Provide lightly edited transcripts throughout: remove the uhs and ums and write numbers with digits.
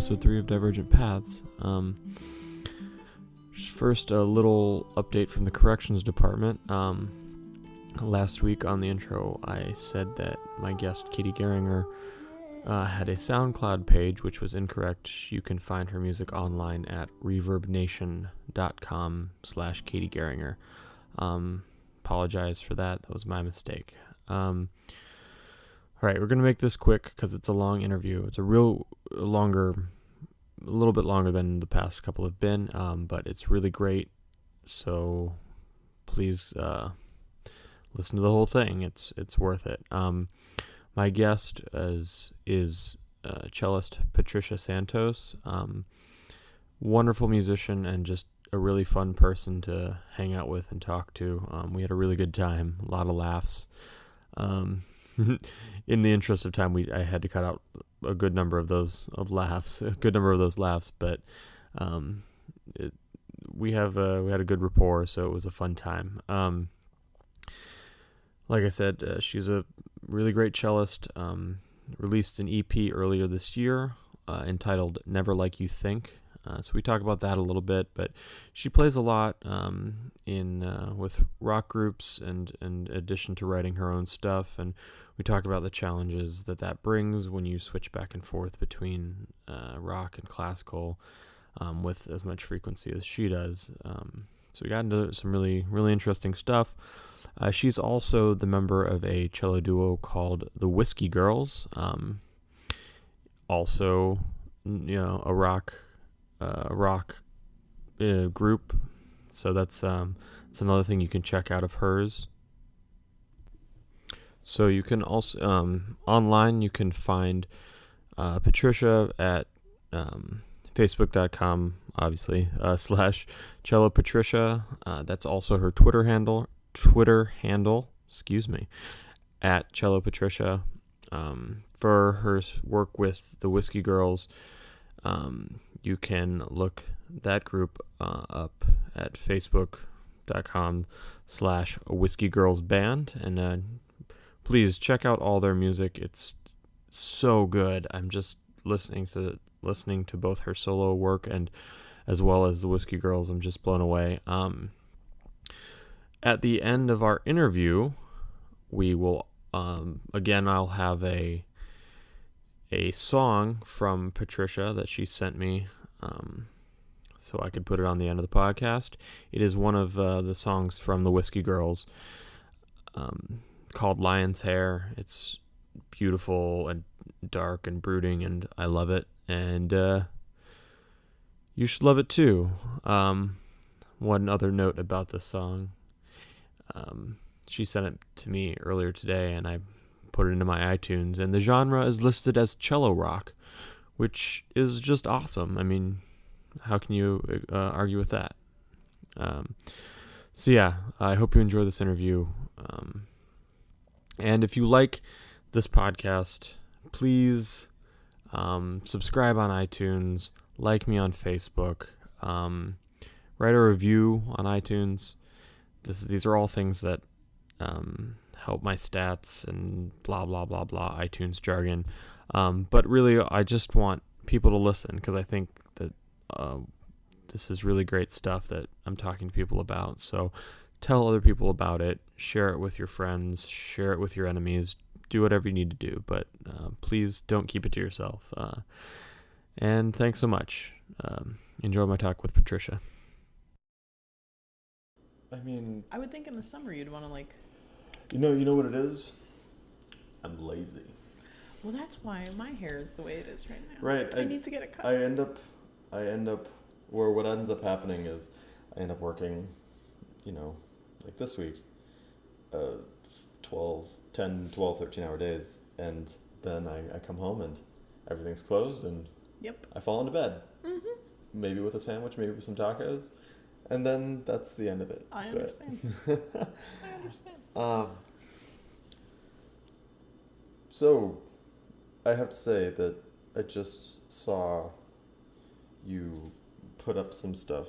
episode 3 of Divergent Paths. First, a little update from the corrections department. Last week on the intro, I said that my guest, Katie Geringer, had a SoundCloud page, which was incorrect. You can find her music online at reverbnation.com/Katie Geringer. Apologize for that. That was my mistake. All right, we're going to make this quick because it's a long interview. It's a little bit longer than the past couple have been, but it's really great. So please listen to the whole thing. It's worth it. My guest is cellist Patricia Santos. Wonderful musician and just a really fun person to hang out with and talk to. We had a really good time, a lot of laughs. In the interest of time, I had to cut out a good number of those laughs, but we had a good rapport, so it was a fun time. Like I said, she's a really great cellist. Released an EP earlier this year entitled "Never Like You Think." So we talk about that a little bit, but she plays a lot with rock groups and in addition to writing her own stuff. And we talk about the challenges that brings when you switch back and forth between rock and classical with as much frequency as she does. So we got into some really, really interesting stuff. She's also the member of a cello duo called the Whiskey Girls. Also, a rock group. So that's another thing you can check out of hers. So you can also online you can find Patricia at facebook.com obviously /cello Patricia. That's also her Twitter handle, at cello Patricia. For her work with the Whiskey Girls, you can look that group up at facebook.com/whiskey-girls-band, and please check out all their music. It's so good. I'm just listening to both her solo work and as well as the Whiskey Girls. I'm just blown away. At the end of our interview, we will I'll have a song from Patricia that she sent me, so I could put it on the end of the podcast. It is one of the songs from the Whiskey Girls, called Lion's Hair. It's beautiful and dark and brooding, and I love it, and you should love it too. One other note about this song, she sent it to me earlier today, and I put it into my iTunes, and the genre is listed as cello rock, which is just awesome. I mean, how can you argue with that? So yeah, I hope you enjoy this interview. And if you like this podcast, please subscribe on iTunes, like me on Facebook, write a review on iTunes. These are all things that help my stats and blah, blah, blah, blah, iTunes jargon. But really, I just want people to listen because I think that this is really great stuff that I'm talking to people about. So tell other people about it, share it with your friends, share it with your enemies, do whatever you need to do, but please don't keep it to yourself. And thanks so much. Enjoy my talk with Patricia. I mean, I would think in the summer you'd want to you know what it is? I'm lazy. Well, that's why my hair is the way it is right now. Right. I need to get it cut. I end up, or what ends up happening is I end up working, like this week, 12, 13-hour days. And then I come home and everything's closed and Yep. I fall into bed. Mm-hmm. Maybe with a sandwich, maybe with some tacos. And then that's the end of it. I understand. I understand. So, I have to say that I just saw you put up some stuff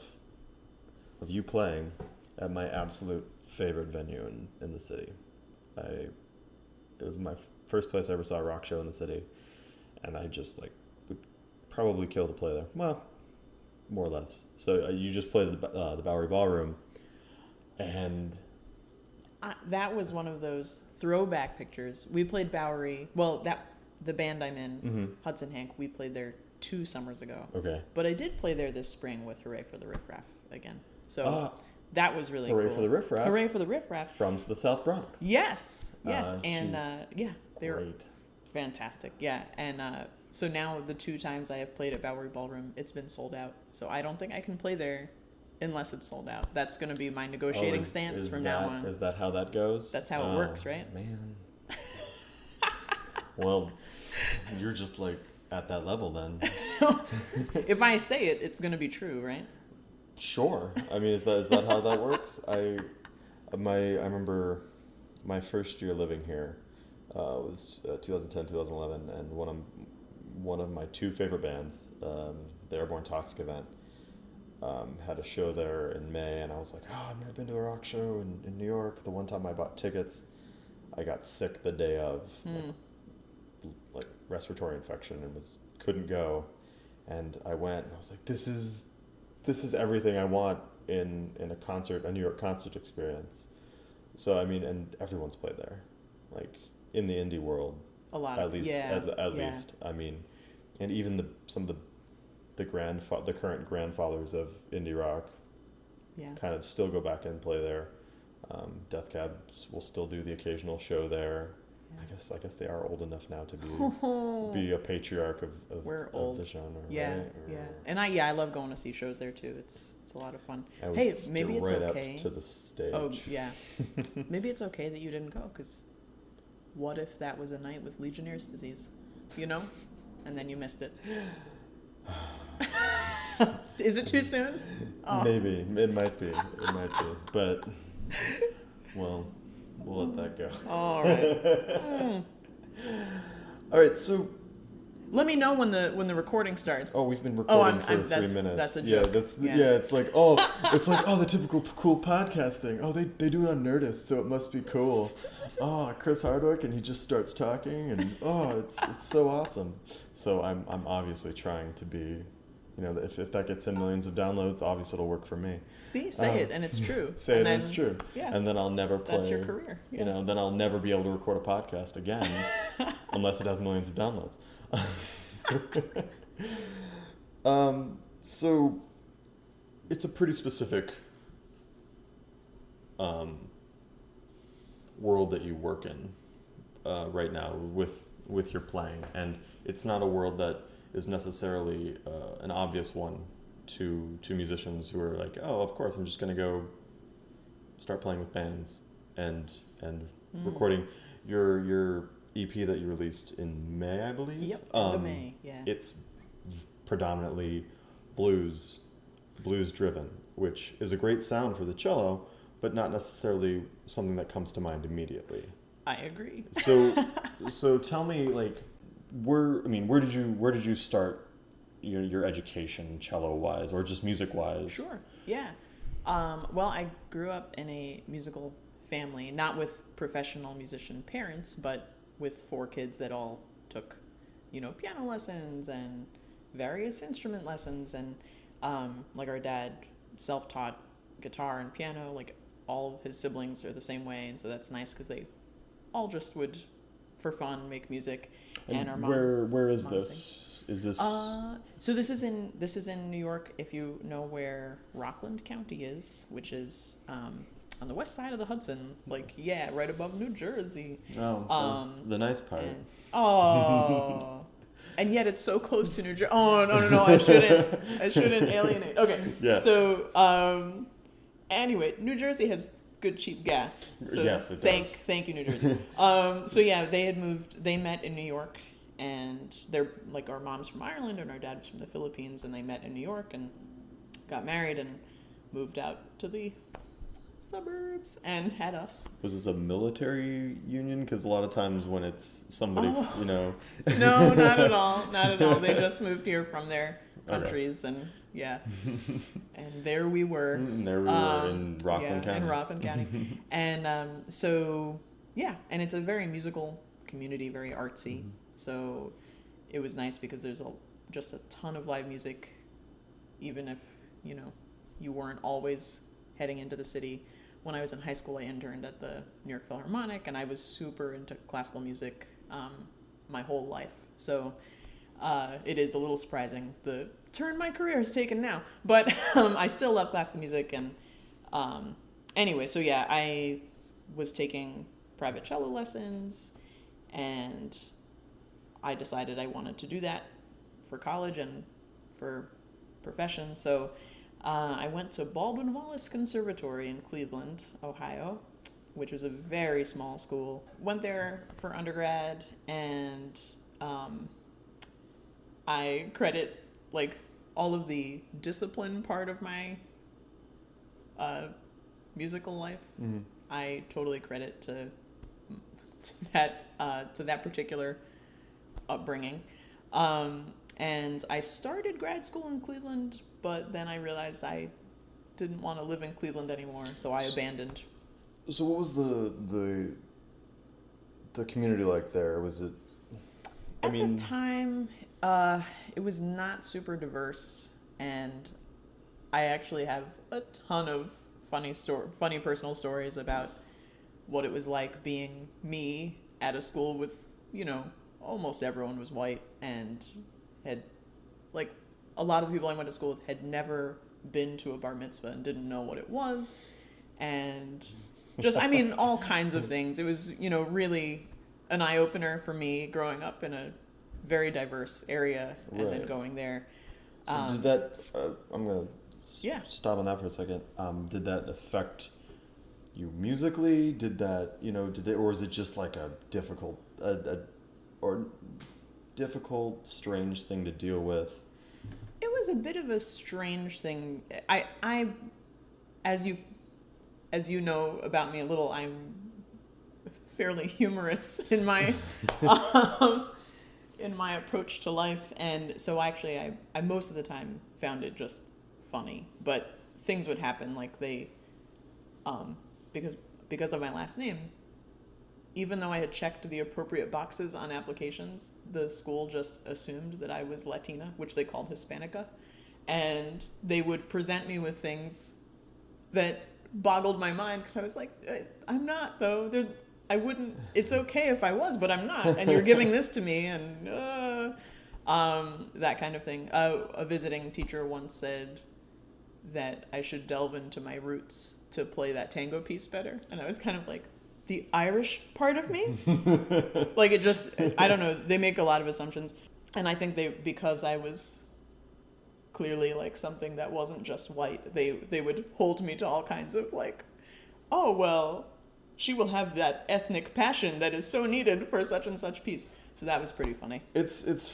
of you playing at my absolute favorite venue in the city. It was my first place I ever saw a rock show in the city, and I just would probably kill to play there. Well, more or less. So you just played the Bowery Ballroom, and That was one of those throwback pictures. We played Bowery. Well, the band I'm in, Hudson Hank, we played there 2 summers ago. okay. But I did play there this spring with Hooray for the Riff Raff again. So that was really Hooray cool. for the Riff Raff. Hooray for the Riff Raff. From the South Bronx. Yes. And she's they were great. fantastic. Yeah. And so now the 2 times I have played at Bowery Ballroom, it's been sold out. So I don't think I can play there unless it's sold out. That's going to be my negotiating stance from now on. Is that how that goes? That's how it works, right? Man. Well, you're just like at that level then. If I say it, it's going to be true, right? Sure. I mean, is that how that works? I remember my first year living here was 2010, 2011, and one of my 2 favorite bands, the Airborne Toxic Event, had a show there in May, and I was like, I've never been to a rock show in New York. The one time I bought tickets, I got sick the day of, like respiratory infection, and couldn't go. And I went, and I was like, this is everything I want in a New York concert experience. So I mean, and everyone's played there, like in the indie world, A lot. at least. Yeah. At least, I mean, and even some of the current grandfathers of indie rock, kind of still go back and play there. Death Cabs will still do the occasional show there. I guess they are old enough now to be a patriarch of the genre. Yeah, right? yeah. And I love going to see shows there too. It's a lot of fun. Hey, maybe it's right okay. up to the stage. Oh yeah. Maybe it's okay that you didn't go, because what if that was a night with Legionnaire's disease, and then you missed it? Is it too soon? Oh. Maybe it might be, but well, we'll let that go. All right. All right, so let me know when the recording starts. oh, we've been recording for 3 minutes. That's a joke. It's like the typical cool podcasting. Oh, they do it on Nerdist, so it must be cool. Oh, Chris Hardwick, and he just starts talking, and it's so awesome. So I'm obviously trying to be, if that gets in millions of downloads, obviously it'll work for me. See, say it, and it's true. Say it, and it's true. Yeah. And then I'll never play. That's your career. Yeah. Then I'll never be able to record a podcast again, unless it has millions of downloads. So it's a pretty specific world that you work in right now with your playing, and it's not a world that is necessarily an obvious one to musicians who are like, oh, of course, I'm just going to go start playing with bands and recording. Your EP that you released in May, I believe. Yep, end of May. Yeah. It's predominantly blues driven, which is a great sound for the cello, but not necessarily something that comes to mind immediately. I agree. So tell me, like, where did you start your education cello wise, or just music wise? Sure. Yeah. Well, I grew up in a musical family, not with professional musician parents, but with 4 kids that all took, piano lessons and various instrument lessons, and like our dad self-taught guitar and piano. Like all of his siblings are the same way, and so that's nice because they all just would, for fun, make music. And our mom. Where is this? Is this? So this is in New York. If you know where Rockland County is, which is on the west side of the Hudson, right above New Jersey. Oh, the nice part. And yet it's so close to New Jersey. Oh, no, I shouldn't alienate. Okay. Yeah. So, anyway, New Jersey has good cheap gas. So yes, it does. Thank you, New Jersey. So yeah, they met in New York, and they're like, our mom's from Ireland and our dad was from the Philippines, and they met in New York and got married and moved out to the suburbs and had us. Was this a military union? Because a lot of times when it's somebody, No, not at all. They just moved here from their countries, and and there we were. In Rockland County. In Rockland County. And and it's a very musical community, very artsy. So it was nice because there's just a ton of live music, even if, you weren't always heading into the city. When I was in high school, I interned at the New York Philharmonic, and I was super into classical music my whole life. So it is a little surprising the turn my career has taken now. But I still love classical music. And anyway, so yeah, I was taking private cello lessons, and I decided I wanted to do that for college and for profession. So I went to Baldwin Wallace Conservatory in Cleveland, Ohio, which was a very small school. Went there for undergrad, and I credit like all of the discipline part of my musical life. Mm-hmm. I totally credit to that particular upbringing. And I started grad school in Cleveland, but then I realized I didn't want to live in Cleveland anymore, so I abandoned. So what was the community like there? Was it? At the time, it was not super diverse, and I actually have a ton of funny personal stories about what it was like being me at a school with, almost everyone was white, and had, like, a lot of the people I went to school with had never been to a bar mitzvah and didn't know what it was, and just, all kinds of things. It was, really an eye-opener for me growing up in a very diverse area and then going there. So did that, I'm going to stop on that for a second. Did that affect you musically? Did that, or was it just like a difficult, strange thing to deal with? It was a bit of a strange thing. I as you know about me a little, I'm fairly humorous in my in my approach to life, and so actually I most of the time found it just funny. But things would happen, like they because of my last name, even though I had checked the appropriate boxes on applications, the school just assumed that I was Latina, which they called Hispanica, and they would present me with things that boggled my mind, because I was like, I'm not, though. It's okay if I was, but I'm not, and you're giving this to me, and that kind of thing. A visiting teacher once said that I should delve into my roots to play that tango piece better, and I was kind of like, the Irish part of me? Like, it just, I don't know, they make a lot of assumptions. And I think because I was clearly like something that wasn't just white, they would hold me to all kinds of like, oh, well, she will have that ethnic passion that is so needed for such and such piece. So that was pretty funny. It's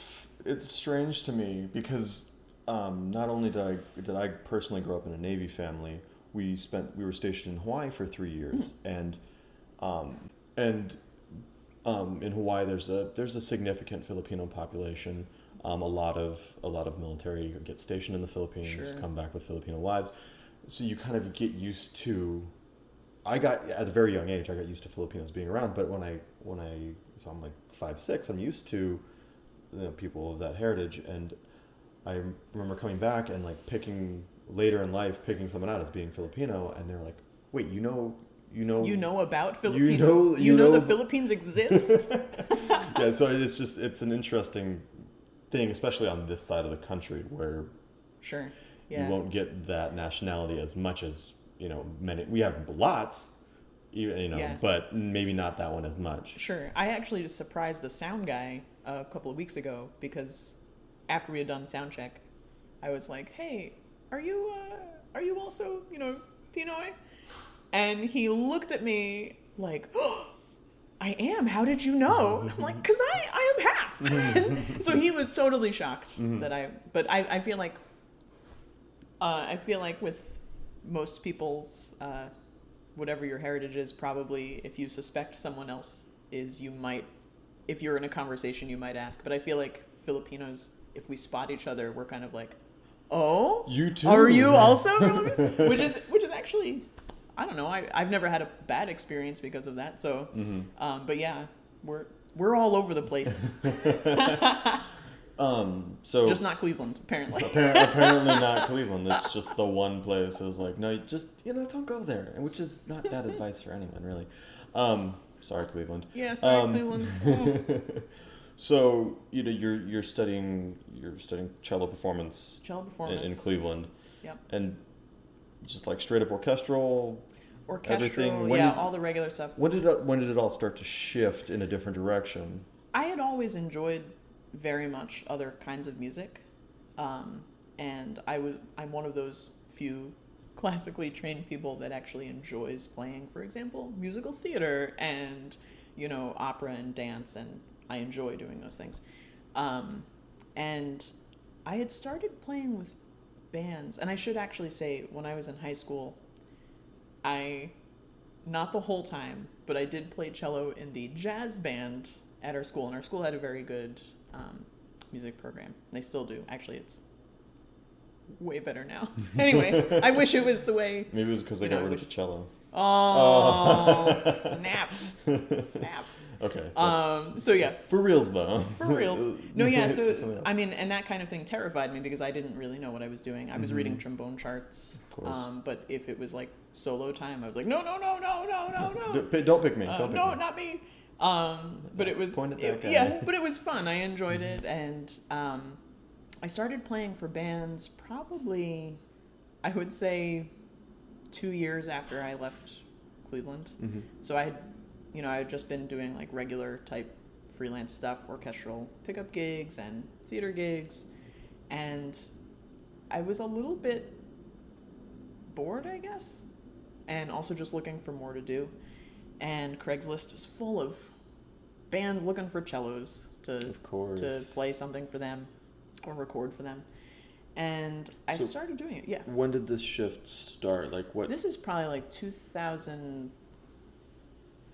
strange to me because not only did I personally grow up in a Navy family, we were stationed in Hawaii for 3 years, and in Hawaii, there's a significant Filipino population. A lot of military get stationed in the Philippines, Sure. come back with Filipino wives. So you kind of get used to. At a very young age, I got used to Filipinos being around. But so I'm like 5'6", I'm used to people of that heritage, and I remember coming back and like later in life picking someone out as being Filipino, and they're like, wait, you know about Filipinos. You know the Philippines exist. Yeah, so it's an interesting thing, especially on this side of the country where Sure. Yeah. you won't get that nationality as much as many. We have lots, Yeah. but maybe not that one as much. Sure. I actually surprised the sound guy a couple of weeks ago, because after we had done sound check, I was like, "Hey, are you also Pinoy?" And he looked at me like, "Oh, I am. How did you know?" I'm like, "'Cause I am half." So he was totally shocked that But I feel like with most people's whatever your heritage is, probably if you suspect someone else is, you might, if you're in a conversation, you might ask. But I feel like Filipinos, if we spot each other, we're kind of like, "Oh, you too? Are you also?" which is actually, I don't know. I've never had a bad experience because of that. So, but yeah, we're all over the place. So Just not Cleveland, apparently. apparently not Cleveland. It's just the one place. It was like, no, don't go there, and which is not bad advice for anyone, really. Sorry, Cleveland. Yeah, sorry, Cleveland. Oh. So you're studying cello performance. Cello performance in Cleveland. Yep. And just like straight up orchestral. Everything. All the regular stuff. When did it all start to shift in a different direction? I had always enjoyed very much other kinds of music, and I'm one of those few classically trained people that actually enjoys playing, for example, musical theater and opera and dance, and I enjoy doing those things. And I had started playing with bands, and I should actually say when I was in high school, not the whole time, but I did play cello in the jazz band at our school, and our school had a very good music program. They still do. Actually, it's way better now. Anyway, I wish it was the way. Maybe it was because they got rid of the cello. Oh, snap. Okay. So yeah. For reals though. For reals. No, yeah. So I mean, and that kind of thing terrified me because I didn't really know what I was doing. I was reading trombone charts. Of course. But if it was like solo time, I was like, no. Don't pick me. Don't pick no, me. not me. But it was but it was fun. I enjoyed it, and I started playing for bands probably, I would say, 2 years after I left Cleveland. Mm-hmm. So I had just been doing like regular type freelance stuff, orchestral pickup gigs and theater gigs, and I was a little bit bored, I guess, and also just looking for more to do. And Craigslist was full of bands looking for cellos to play something for them or record for them. And I started doing it, yeah. When did this shift start? Like what? This is probably like 2000,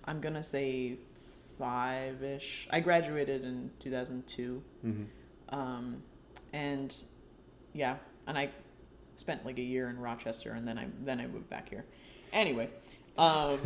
I'm going to say 5-ish. I graduated in 2002. Mm-hmm. And yeah, and I spent like a year in Rochester, and then I moved back here. Anyway, I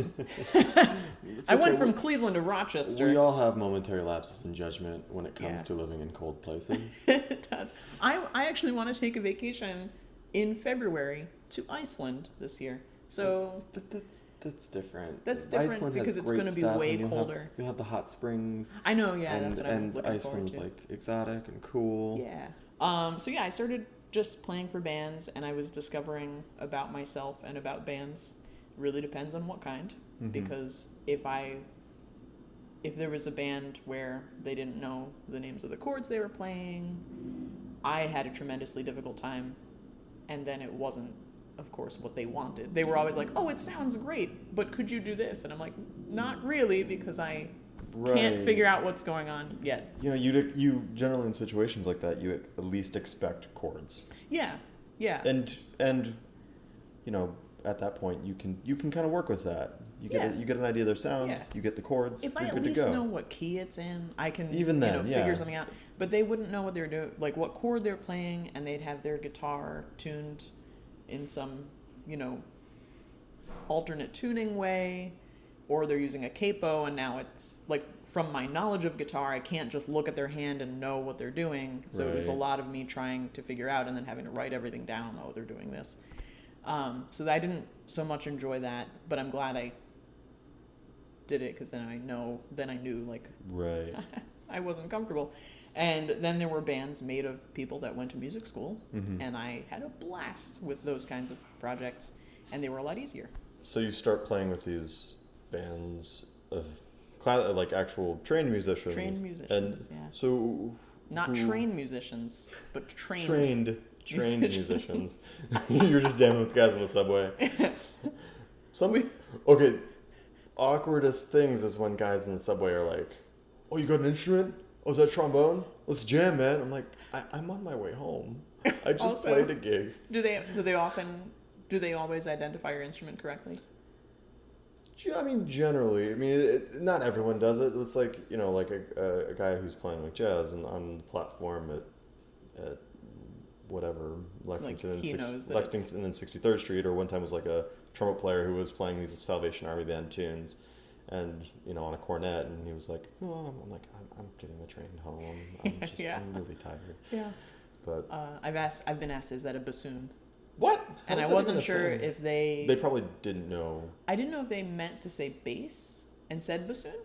went from Cleveland to Rochester. We all have momentary lapses in judgment when it comes to living in cold places. It does. I actually want to take a vacation in February to Iceland this year. So, but that's different. That's different Iceland because it's going to be way colder. You'll have the hot springs. I know, yeah, that's what I'm looking forward to. And Iceland's like exotic and cool. Yeah. So yeah, I started just playing for bands, and I was discovering about myself and about bands. Really depends on what kind, mm-hmm. because if there was a band where they didn't know the names of the chords they were playing, I had a tremendously difficult time, and then it wasn't, of course, what they wanted. They were always like, oh, it sounds great, but could you do this? And I'm like, not really, because I can't figure out what's going on yet. You generally in situations like that, you at least expect chords. Yeah. And at that point, you can kind of work with that. You get an idea of their sound. You get the chords. If I at least know what key it's in, I can figure something out. But they wouldn't know what they're doing, like what chord they're playing, and they'd have their guitar tuned in some alternate tuning way, or they're using a capo, and now it's like, from my knowledge of guitar, I can't just look at their hand and know what they're doing. So it was a lot of me trying to figure out and then having to write everything down. Oh, they're doing this. So I didn't so much enjoy that, but I'm glad I did it, because then I knew like I wasn't comfortable. And then there were bands made of people that went to music school, mm-hmm. and I had a blast with those kinds of projects, and they were a lot easier. So you start playing with these bands of like actual trained musicians. And yeah. So not trained musicians, but trained musicians. You're just jamming with guys on the subway. Awkwardest things is when guys in the subway are like, "Oh, you got an instrument? Oh, is that trombone? Let's jam, man." I'm like, I'm on my way home. I just played a gig. Do they always identify your instrument correctly? I mean, generally. I mean, not everyone does it. It's like, like a guy who's playing like jazz and on the platform at whatever, Lexington and 63rd Street, or one time was like a trumpet player who was playing these Salvation Army band tunes, and on a cornet, and he was like, "No," I'm like, I'm getting the train home. I'm really tired. Yeah. But I've been asked, is that a bassoon? what? And I wasn't sure if they probably didn't know. I didn't know if they meant to say bass and said bassoon,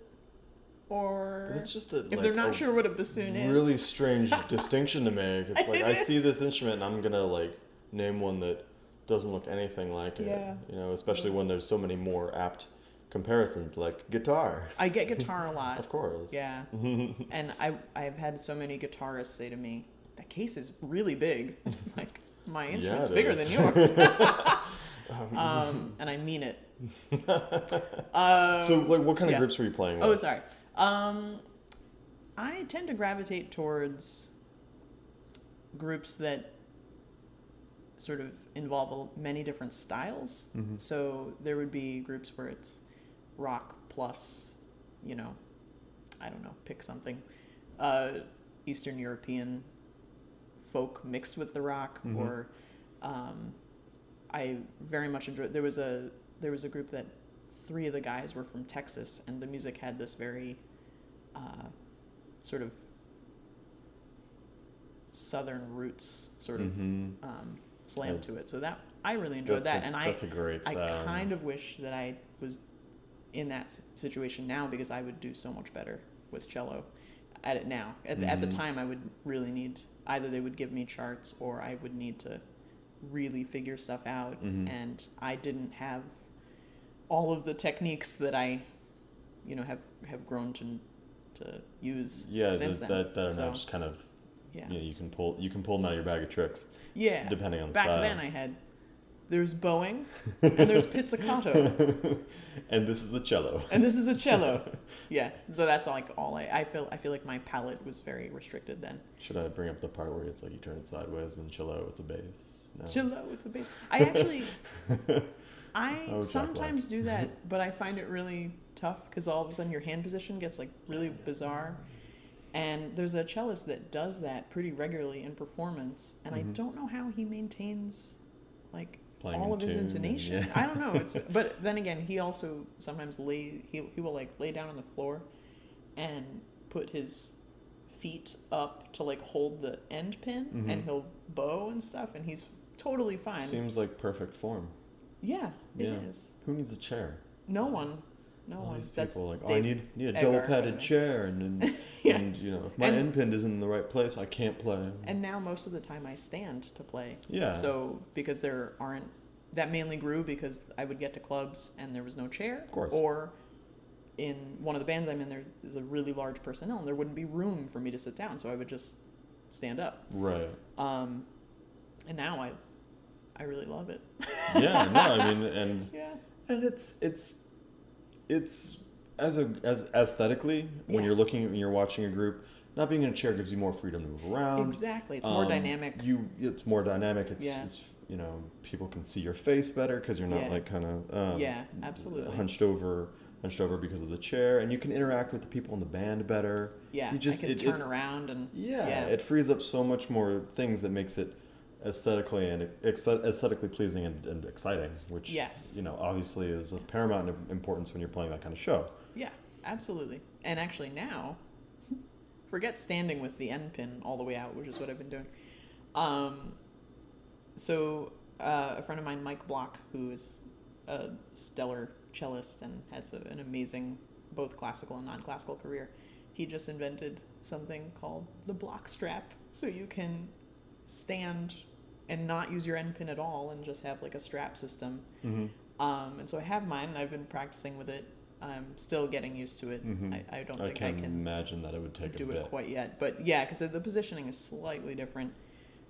or But it's just if they're not sure what a bassoon is. Really strange distinction to make. It's like I see this instrument and I'm gonna like name one that doesn't look anything like it. Yeah. Especially when there's so many more apt comparisons, like guitar. I get guitar a lot. Of course. Yeah. And I've had so many guitarists say to me, that case is really big. Like, my instrument's bigger than yours. And I mean it. So, like, what kind of groups were you playing with? Oh, sorry. I tend to gravitate towards groups that sort of involve many different styles. Mm-hmm. So there would be groups where it's rock plus, I don't know, pick something, Eastern European folk mixed with the rock, mm-hmm. or I very much enjoyed. There was a group that 3 of the guys were from Texas, and the music had this very sort of southern roots sort of mm-hmm. slam to it. So that I really enjoyed that, and that's a great sound. I kind of wish that I was in that situation now, because I would do so much better with cello at it now. At the time, I would really need, either they would give me charts or I would need to really figure stuff out, and I didn't have all of the techniques that I have grown to use since then. That are now just kind of you can pull them out of your bag of tricks. Yeah. Depending on the Back style. then there's bowing and there's pizzicato. And this is a cello. Yeah. So that's all I feel like my palette was very restricted then. Should I bring up the part where it's like you turn it sideways and cello with the bass? No. Cello with the bass. I actually sometimes do that, but I find it really tough because all of a sudden your hand position gets like really bizarre. And there's a cellist that does that pretty regularly in performance, and I don't know how he maintains like playing all of his intonation. Yeah. I don't know. But then again, he also sometimes he will like lay down on the floor and put his feet up to like hold the end pin, and he'll bow and stuff, and he's totally fine. Seems like perfect form. Yeah, it is. Who needs a chair? No one. All these That's people like, Dave I need a Eggar, double-padded chair, and and if my end pin isn't in the right place, I can't play. And now most of the time I stand to play. Yeah. So because there aren't, that mainly grew because I would get to clubs and there was no chair. Of course. Or in one of the bands I'm in, there is a really large personnel, and there wouldn't be room for me to sit down, so I would just stand up. Right. And now I really love it. Yeah. No, I mean, and yeah. and it's as aesthetically when you're watching a group, not being in a chair gives you more freedom to move around. Exactly. It's more dynamic. It's more dynamic. It's people can see your face better because you're not like kind of absolutely hunched over because of the chair, and you can interact with the people in the band better. Yeah. I can turn around and it frees up so much more things that makes it aesthetically pleasing and exciting, which obviously is of paramount importance when you're playing that kind of show. Yeah, absolutely. And actually now, forget standing with the end pin all the way out, which is what I've been doing. So a friend of mine, Mike Block, who is a stellar cellist and has an amazing both classical and non-classical career, he just invented something called the block strap, so you can stand and not use your end pin at all and just have like a strap system. And so I have mine, and I've been practicing with it. I'm still getting used to it. I don't think I can imagine that it would take do a bit. it quite yet, but yeah, because the positioning is slightly different.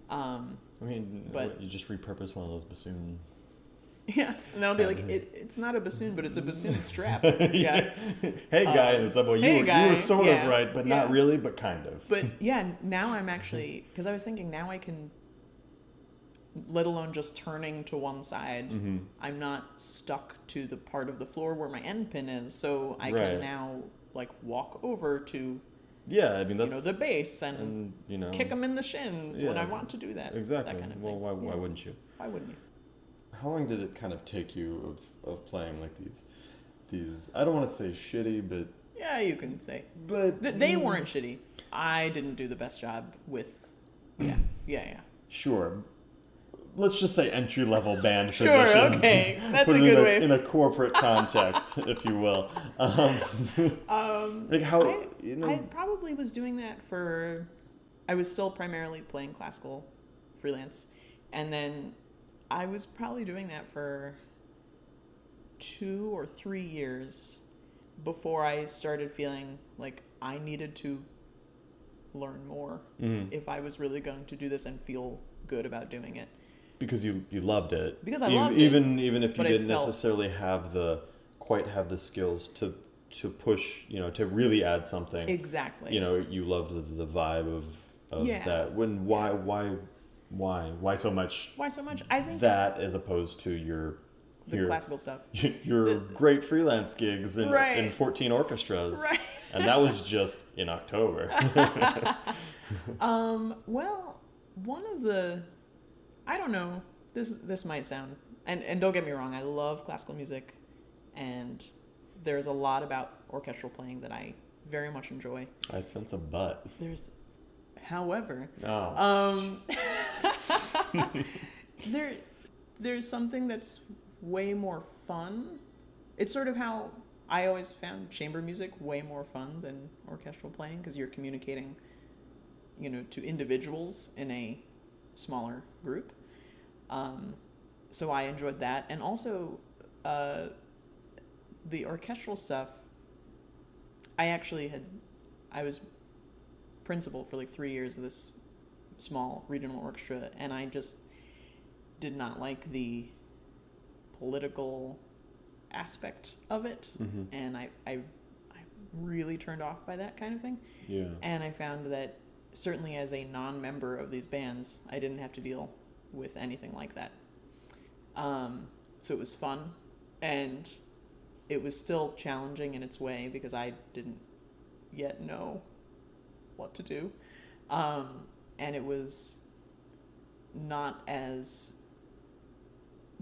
But you just repurpose one of those bassoon. Yeah, and then I'll be like, it's not a bassoon, but it's a bassoon strap. Yeah. Hey, guy, and it's like, well, you were sort of right, but not really, but kind of. But yeah, now I'm actually, because I was thinking now I can, let alone just turning to one side, I'm not stuck to the part of the floor where my end pin is, so I can now like walk over to that's the bass and kick them in the shins when I want to do that. Exactly. That kind of well, thing. why wouldn't you? Why wouldn't you? How long did it kind of take you of playing like these these, I don't want to say shitty, but Yeah, you can say. but They weren't shitty. I didn't do the best job with. Yeah. Sure. Let's just say entry-level band Sure, positions. okay. That's Put a it good in way. in a corporate context, if you will. Like how I probably was doing that for. I was still primarily playing classical, freelance, and then I was probably doing that for 2 or 3 years before I started feeling like I needed to learn more if I was really going to do this and feel good about doing it. because you loved it. Because I loved it. Even if you But I didn't felt- necessarily have the skills to push, to really add something. Exactly. You loved the vibe of Yeah. that. Why so much Why so much? I think that as opposed to your classical stuff. your great freelance gigs in Right. 14 orchestras. Right. And that was just in October. Well, one of the, I don't know, this might sound, and don't get me wrong, I love classical music, and there's a lot about orchestral playing that I very much enjoy. I sense a butt. However, Oh. there's something that's way more fun. It's sort of how I always found chamber music way more fun than orchestral playing, because you're communicating, to individuals in a smaller group. So I enjoyed that. And also the orchestral stuff, I was principal for like 3 years of this small regional orchestra, and I just did not like the political aspect of it. Mm-hmm. And I really turned off by that kind of thing. Yeah. And I found that certainly as a non-member of these bands, I didn't have to deal with anything like that. So it was fun, and it was still challenging in its way because I didn't yet know what to do. And it was not as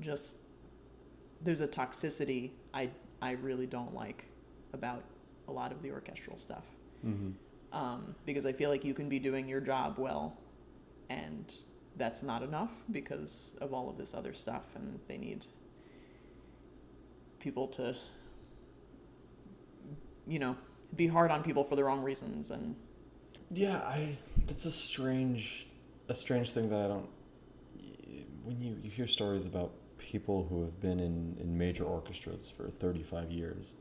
just, there's a toxicity I really don't like about a lot of the orchestral stuff. Mm-hmm. Because I feel like you can be doing your job well, and that's not enough because of all of this other stuff, and they need people to, be hard on people for the wrong reasons. And Yeah, that's a strange thing that I don't. When you hear stories about people who have been in major orchestras for 35 years,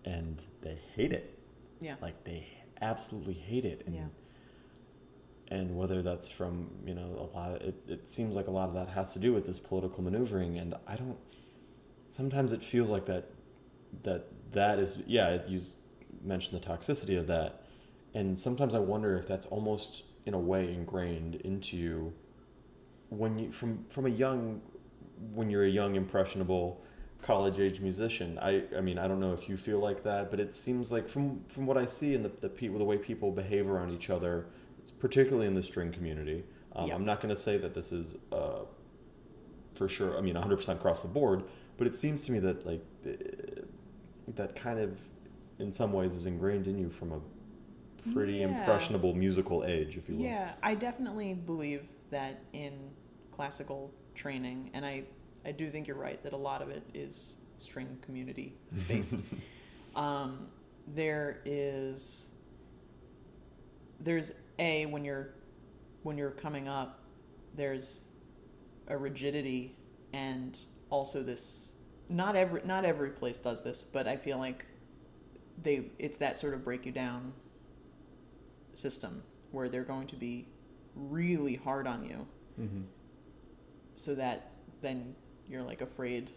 and they hate it. yeah, Like they absolutely hate it. And, yeah, and whether that's from, a lot of, it seems like a lot of that has to do with this political maneuvering, and sometimes it feels like that is, you mentioned the toxicity of that, and sometimes I wonder if that's almost in a way ingrained into you when you're a young impressionable college age musician. I mean, I don't know if you feel like that, but it seems like from what I see in the way people behave around each other, it's particularly in the string community. Yeah. I'm not going to say that this is for sure, 100% across the board, but it seems to me that that kind of in some ways is ingrained in you from a pretty impressionable musical age, if you will. Yeah, I definitely believe that in classical training, and I do think you're right that a lot of it is string community based. There's when you're coming up, there's a rigidity, and also this, not every place does this, but I feel like it's that sort of break you down system where they're going to be really hard on you, Mm-hmm. so that then you're like afraid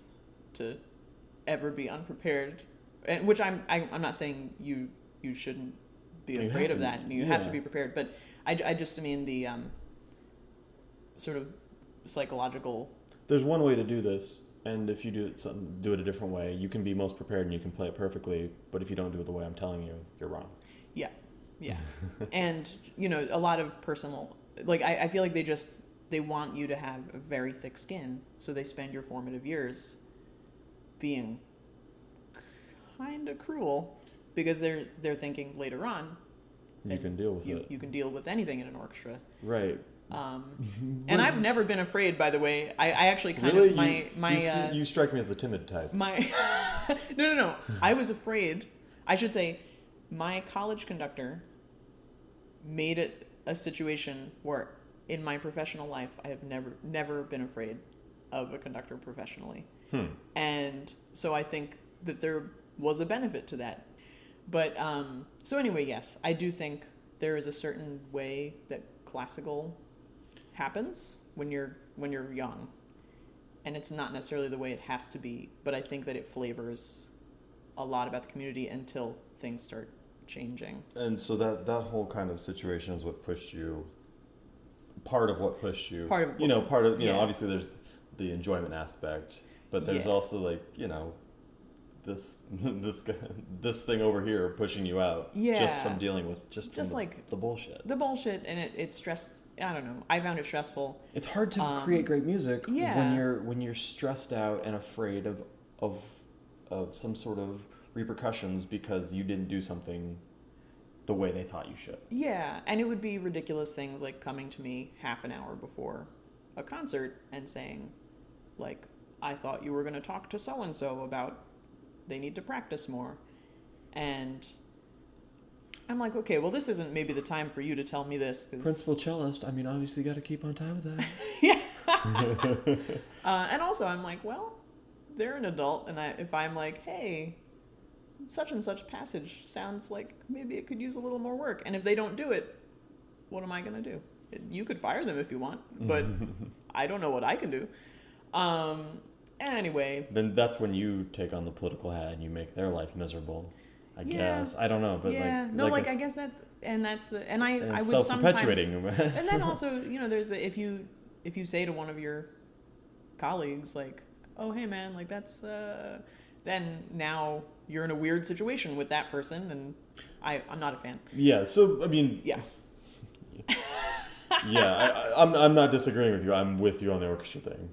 to ever be unprepared, and which I'm not saying you shouldn't be You afraid have of to that. be, You have to yeah. be prepared, but I just mean the sort of psychological. There's one way to do this, and if you do it a different way, you can be most prepared and you can play it perfectly, but if you don't do it the way I'm telling you, you're wrong. Yeah. And a lot of personal, like I feel like they want you to have a very thick skin, so they spend your formative years being kind of cruel because they're thinking later on You can deal with it. You can deal with anything in an orchestra. Right. And I've never been afraid, by the way. I actually kind Really? of you strike me as the timid type. No. I was afraid. I should say, my college conductor made it a situation where in my professional life I have never been afraid of a conductor professionally. And so I think that there was a benefit to that. But so anyway, yes, I do think there is a certain way that classical happens when you're young, and it's not necessarily the way it has to be, but I think that it flavors a lot about the community until things start changing. And so that whole kind of situation is what pushed you. Part of what pushed you. Obviously there's the enjoyment aspect, but there's also like this thing over here pushing you out just from dealing with the bullshit. The bullshit, and it's stressed. I don't know. I found it stressful. It's hard to create great music when you're stressed out and afraid of some sort of repercussions because you didn't do something the way they thought you should. Yeah, and it would be ridiculous things like coming to me half an hour before a concert and saying, like, I thought you were going to talk to so-and-so about they need to practice more. And I'm like, okay, well, this isn't maybe the time for you to tell me this. Principal cellist, I mean, obviously you got to keep on top of that. Yeah. And also I'm like, well, they're an adult, and if I'm like, hey, such and such passage sounds like maybe it could use a little more work, and if they don't do it, what am I going to do? You could fire them if you want, but I don't know what I can do. Anyway. Then that's when you take on the political hat and you make their life miserable. I guess. I don't know, but I guess that, and that's the, and I would self-perpetuating. Sometimes, and then also, there's the, if you say to one of your colleagues, like, oh, hey man, like that's, then now you're in a weird situation with that person, and I'm not a fan. Yeah. So, I mean. Yeah. Yeah. I'm not disagreeing with you. I'm with you on the orchestra thing.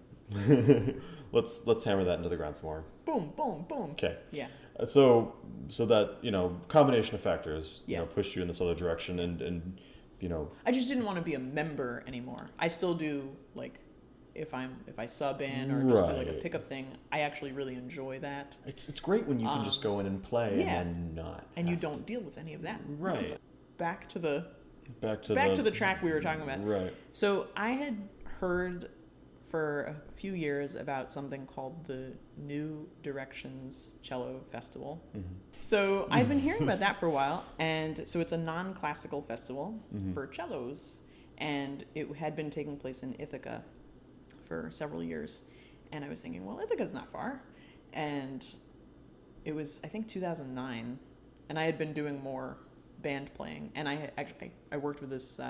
Let's hammer that into the ground some more. Boom, boom, boom. Okay. Yeah. So that, combination of factors, pushed you in this other direction and I just didn't want to be a member anymore. I still do, like, if I sub in or just do like a pickup thing, I actually really enjoy that. It's great when you can just go in and play and then not. And you don't deal with any of that. Right. Back to the track we were talking about. Right. So I had heard for a few years about something called the New Directions Cello Festival. Mm-hmm. So I've been hearing about that for a while, and so it's a non-classical festival for cellos, and it had been taking place in Ithaca for several years, and I was thinking, well, Ithaca's not far, and it was, I think, 2009, and I had been doing more band playing, and I worked with this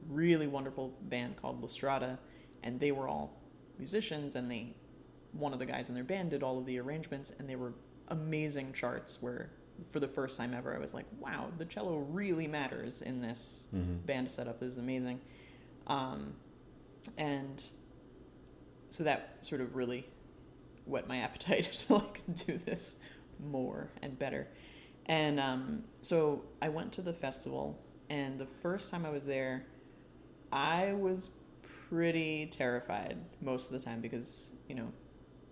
really wonderful band called La Strada, and they were all musicians, and one of the guys in their band did all of the arrangements, and they were amazing charts where for the first time ever I was like, wow, the cello really matters in this band setup. This is amazing. And so that sort of really whet my appetite to like do this more and better. And so I went to the festival, and the first time I was there, I was pretty terrified most of the time because,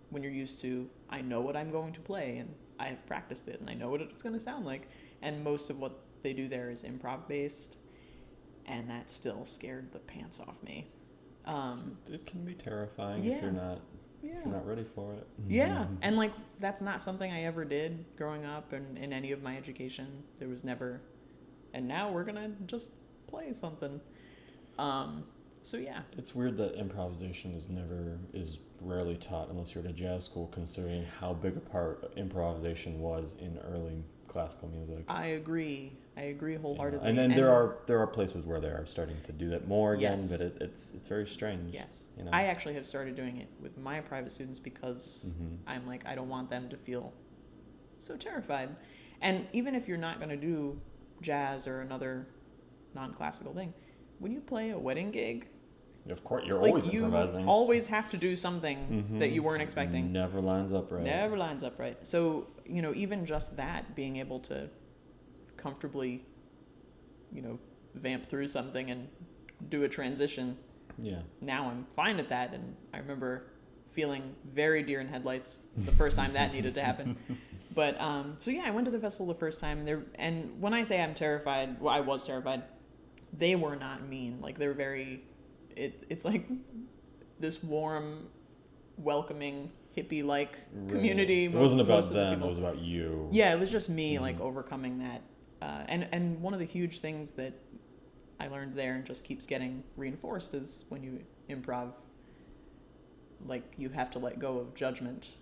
when you're used to, I know what I'm going to play and I have practiced it and I know what it's going to sound like. And most of what they do there is improv based, and that still scared the pants off me. It can be terrifying if you're not ready for it. Yeah. And like, that's not something I ever did growing up and in any of my education. There was never, and now we're going to just play something. So yeah, it's weird that improvisation is rarely taught unless you're at a jazz school, considering how big a part improvisation was in early classical music. I agree wholeheartedly. Yeah. And then there are places where they are starting to do that more again, but it's very strange. Yes, I actually have started doing it with my private students because I'm like, I don't want them to feel so terrified. And even if you're not going to do jazz or another non-classical thing, when you play a wedding gig, Of course, you're like always you improvising. always have to do something that you weren't expecting. Never lines up right. Never lines up right. So, even just that, being able to comfortably, vamp through something and do a transition. Yeah. Now I'm fine at that, and I remember feeling very deer in headlights the first time that needed to happen. But so yeah, I went to the festival the first time there, and when I say I'm terrified, well, I was terrified. They were not mean. Like they're very. It's like this warm, welcoming, hippie-like community. It wasn't about them. It was about you. Yeah, it was just me like overcoming that. And one of the huge things that I learned there and just keeps getting reinforced is when you improv, like you have to let go of judgment.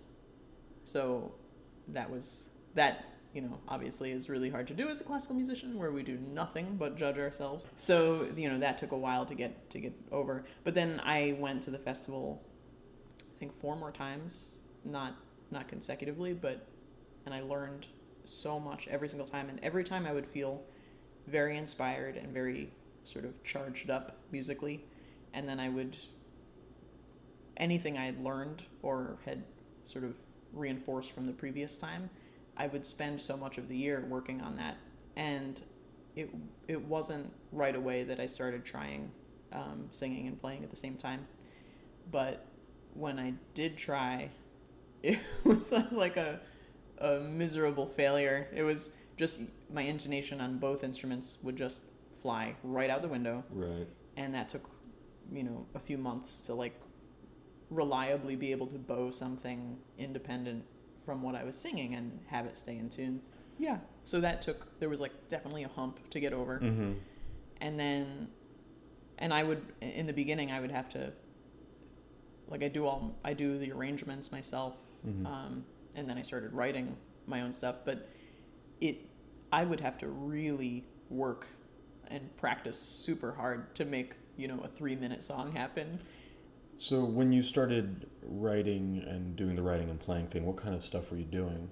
So that obviously is really hard to do as a classical musician, where we do nothing but judge ourselves. So that took a while to get over. But then I went to the festival, I think 4 more times, not consecutively, and I learned so much every single time, and every time I would feel very inspired and very sort of charged up musically, and then I would, anything I had learned or had sort of reinforced from the previous time, I would spend so much of the year working on that. And it wasn't right away that I started trying singing and playing at the same time, but when I did try, it was like a miserable failure. It was just my intonation on both instruments would just fly right out the window. Right. And that took, a few months to like reliably be able to bow something independent from what I was singing and have it stay in tune. Yeah. So there was like definitely a hump to get over. Mm-hmm. And then, in the beginning, I would have to, like I do the arrangements myself. Mm-hmm. And then I started writing my own stuff, but I would have to really work and practice super hard to make, a 3-minute song happen. So when you started writing and doing the writing and playing thing, what kind of stuff were you doing?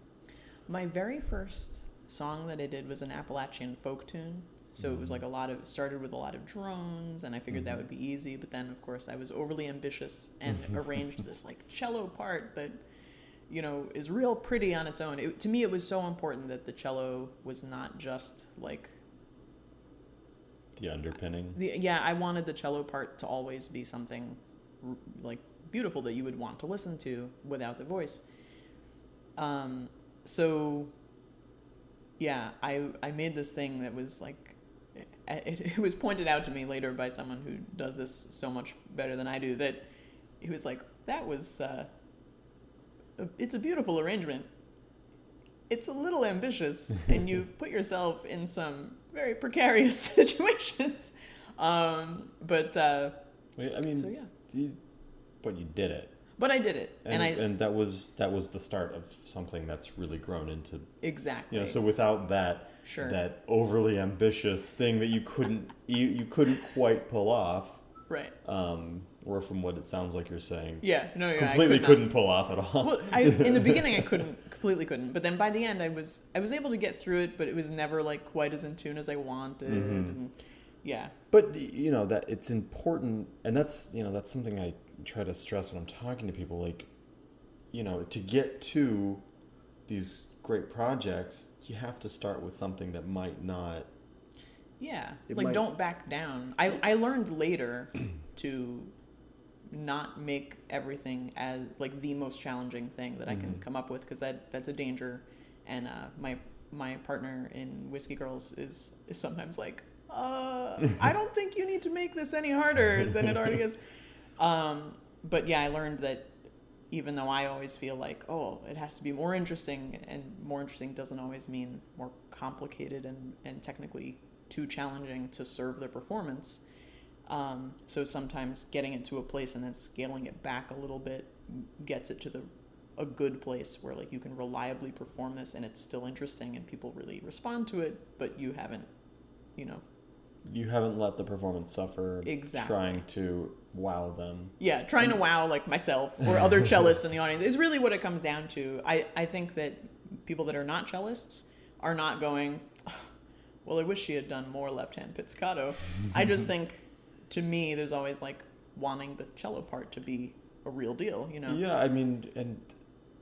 My very first song that I did was an Appalachian folk tune. So it was like it started with a lot of drones, and I figured that would be easy, but then of course I was overly ambitious and arranged this like cello part that is real pretty on its own. To me, it was so important that the cello was not just like the underpinning. I wanted the cello part to always be something like beautiful that you would want to listen to without the voice. So yeah, I made this thing that was like, it was pointed out to me later by someone who does this so much better than I do, that he was like, that was it's a beautiful arrangement. It's a little ambitious, and you put yourself in some very precarious situations. But I mean, so yeah. But you did it. But I did it, and that was the start of something that's really grown into. Exactly. So without that, sure, that overly ambitious thing that you couldn't quite pull off. Right. Or from what it sounds like you're saying. Yeah. No. Yeah. Completely couldn't pull off at all. Well, in the beginning I completely couldn't, but then by the end I was able to get through it, but it was never like quite as in tune as I wanted. Mm-hmm. And, yeah. But that it's important, and that's something I try to stress when I'm talking to people. Like, to get to these great projects, you have to start with something that might not. Yeah, don't back down. I learned later to not make everything as like the most challenging thing that I can come up with, because that's a danger. And my partner in Whiskey Girls is sometimes like, I don't think you need to make this any harder than it already is. But yeah, I learned that even though I always feel like, oh, it has to be more interesting, and more interesting doesn't always mean more complicated and technically too challenging to serve the performance. So sometimes getting it to a place and then scaling it back a little bit gets it to a good place where like you can reliably perform this and it's still interesting and people really respond to it, but you haven't let the performance suffer. Exactly. Trying to wow them. Yeah, trying to wow like myself or other cellists in the audience is really what it comes down to. I think that people that are not cellists are not going, well, I wish she had done more left-hand pizzicato. I just think, to me, there's always like wanting the cello part to be a real deal, you know? Yeah, I mean, and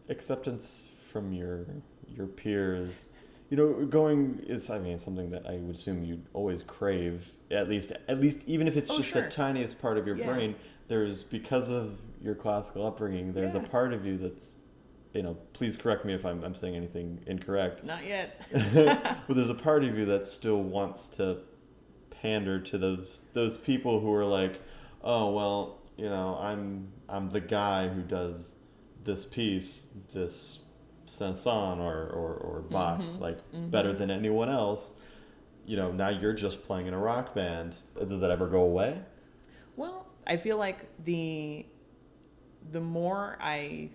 acceptance from your peers, you know, going is, I mean, something that I would assume you'd always crave, at least even if it's Oh, just sure. the tiniest part of your Yeah. brain. There's, because of your classical upbringing, there's a Yeah. part of you that's, you know, please correct me if I'm saying anything incorrect. Not yet. But there's a part of you that still wants to pander to those people who are like, oh well, you know, I'm the guy who does this piece, this Sanson or Bach, like better than anyone else. You know, now you're just playing in a rock band. Does that ever go away? Well, I feel like the more I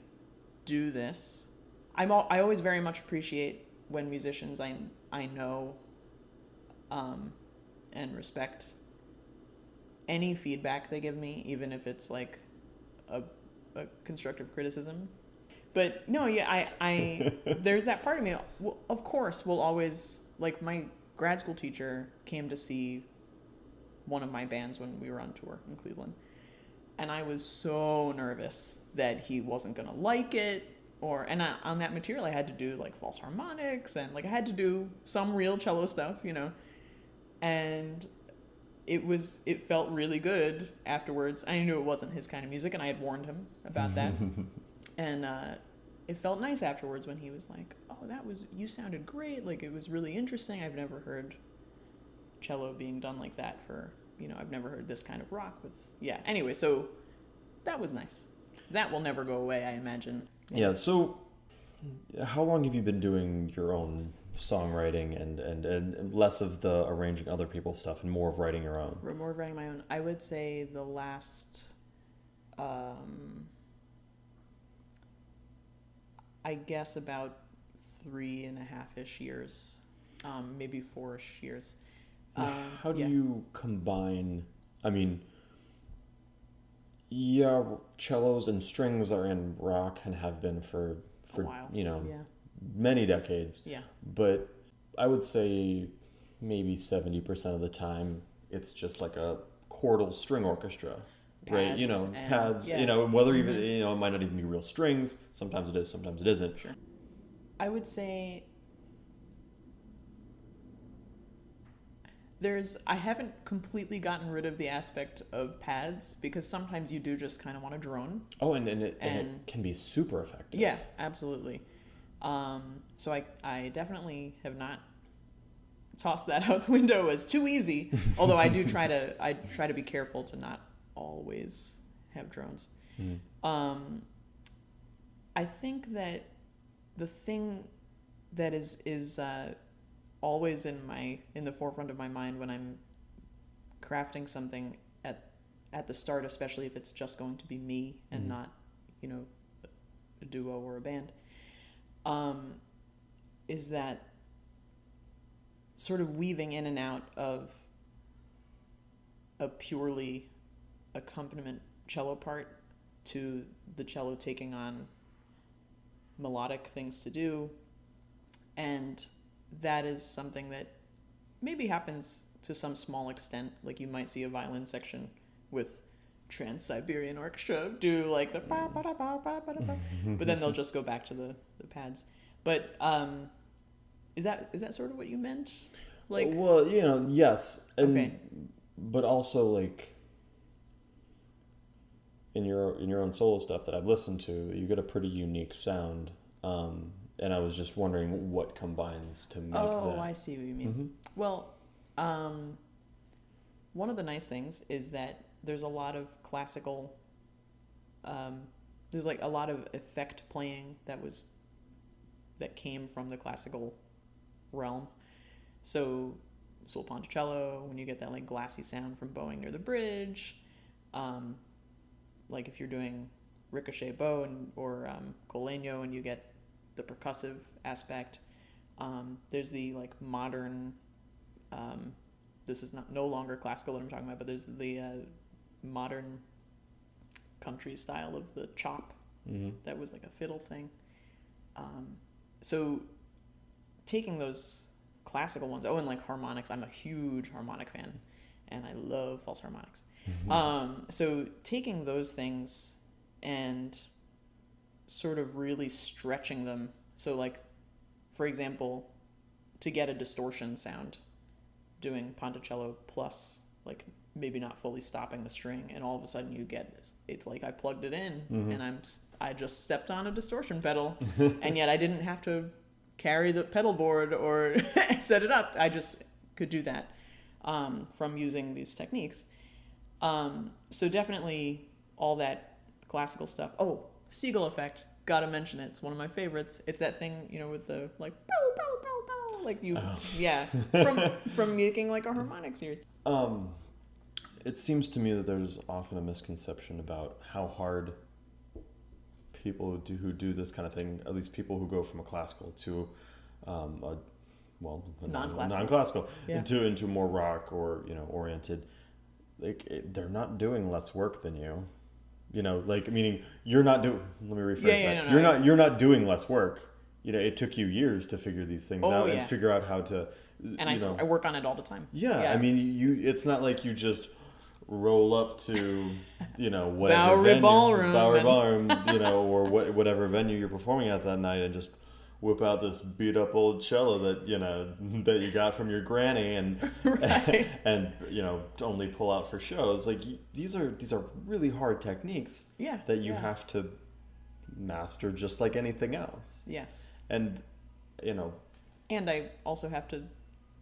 do this, I always very much appreciate when musicians I know and respect any feedback they give me, even if it's like a constructive criticism. But no, yeah, I there's that part of me. Well, of course, will always, like, my grad school teacher came to see one of my bands when we were on tour in Cleveland, and I was so nervous that he wasn't gonna like it. On that material, I had to do like false harmonics and like I had to do some real cello stuff, you know, and it felt really good afterwards. I knew it wasn't his kind of music, and I had warned him about that. And it felt nice afterwards when he was like, "Oh, you sounded great. Like, it was really interesting. I've never heard cello being done like that for, you know, I've never heard this kind of rock with." Yeah. Anyway, so that was nice. That will never go away, I imagine. Yeah. So, how long have you been doing your own songwriting and less of the arranging other people's stuff and more of writing your own? More of writing my own. I would say the last, I guess about 3.5-ish years, maybe 4-ish years. How do you combine? I mean, yeah, cellos and strings are in rock and have been for a while. You know, Yeah. many decades. Yeah. But I would say maybe 70% of the time it's just like a chordal string orchestra. Right, you know, pads, yeah. you know, whether even, you know, it might not even be real strings. Sometimes it is, sometimes it isn't. Sure. I would say I haven't completely gotten rid of the aspect of pads, because sometimes you do just kind of want to drone. Oh, and it can be super effective. Yeah, absolutely. So I definitely have not tossed that out the window as too easy. Although I try to be careful to not always have drones. I think that the thing that is always in the forefront of my mind when I'm crafting something at the start, especially if it's just going to be me and not, you know, a duo or a band, is that sort of weaving in and out of a purely accompaniment cello part to the cello taking on melodic things to do. And that is something that maybe happens to some small extent. Like, you might see a violin section with Trans-Siberian Orchestra do like the ba ba da ba ba ba da ba, but then they'll just go back to the pads. But is that sort of what you meant? Like, well, you know, yes, and okay. But also, like, in your own solo stuff that I've listened to, you get a pretty unique sound. And I was just wondering what combines to make that. Oh, I see what you mean. Well, one of the nice things is that there's a lot of classical, there's like a lot of effect playing that came from the classical realm. So sul ponticello, when you get that like glassy sound from bowing near the bridge, like if you're doing ricochet bow or col legno and you get the percussive aspect. There's the like modern, this is no longer classical that I'm talking about, but there's the modern country style of the chop that was like a fiddle thing. So taking those classical ones, and like harmonics, I'm a huge harmonic fan. and I love false harmonics. So taking those things and sort of really stretching them. So like, for example, to get a distortion sound, doing Ponticello plus like maybe not fully stopping the string, and all of a sudden you get this. It's like I plugged it in and I just stepped on a distortion pedal, and yet I didn't have to carry the pedal board or set it up. I just could do that from using these techniques. So definitely all that classical stuff. Oh, Siegel effect. Gotta mention it. It's one of my favorites. It's that thing, you know, with the like bow, bow, bow, bow, like you, yeah, from making like a harmonic series. It seems to me that there's often a misconception about how hard people who do this kind of thing, at least people who go from a classical to non-classical Yeah. into more rock or, you know, oriented. Like they're not doing less work than you. You know, like meaning you're not doing. Let me rephrase that. No. You're not doing less work. You know, it took you years to figure these things out yeah. and figure out how to. And I work on it all the time. Yeah, I mean, it's not like you just roll up to, you know, whatever Bowery venue, Ballroom, you know, or whatever venue you're performing at that night, and just whip out this beat up old cello that, you know, that you got from your granny and right. and you know, only pull out for shows. Like these are really hard techniques that you have to master, just like anything else. Yes. And you know, and I also have to,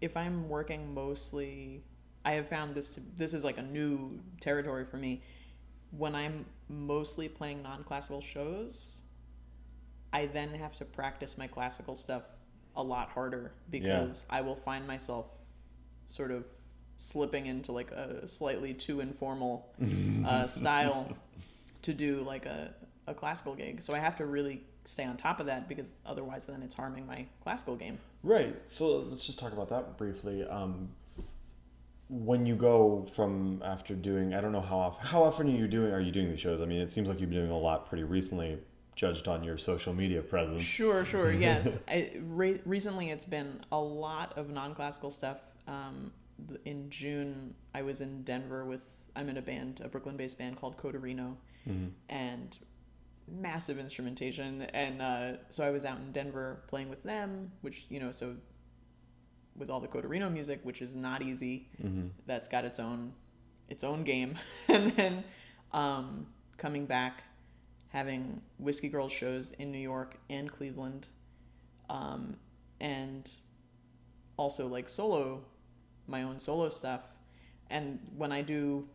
if I'm working mostly, I have found this is like a new territory for me. When I'm mostly playing non-classical shows, I then have to practice my classical stuff a lot harder, because I will find myself sort of slipping into like a slightly too informal style to do like a classical gig. So I have to really stay on top of that, because otherwise then it's harming my classical game. Right. So let's just talk about that briefly. When you go from after doing, I don't know how often are you doing these shows? I mean, it seems like you've been doing a lot pretty recently, judged on your social media presence. Sure, yes. Recently it's been a lot of non-classical stuff. In June, I was in Denver I'm in a Brooklyn-based band called Coderino, and massive instrumentation. And so I was out in Denver playing with them, which, you know, so with all the Coderino music, which is not easy, that's got its own game. And then coming back, having Whiskey Girls shows in New York and Cleveland, and also like my own solo stuff. And when I do,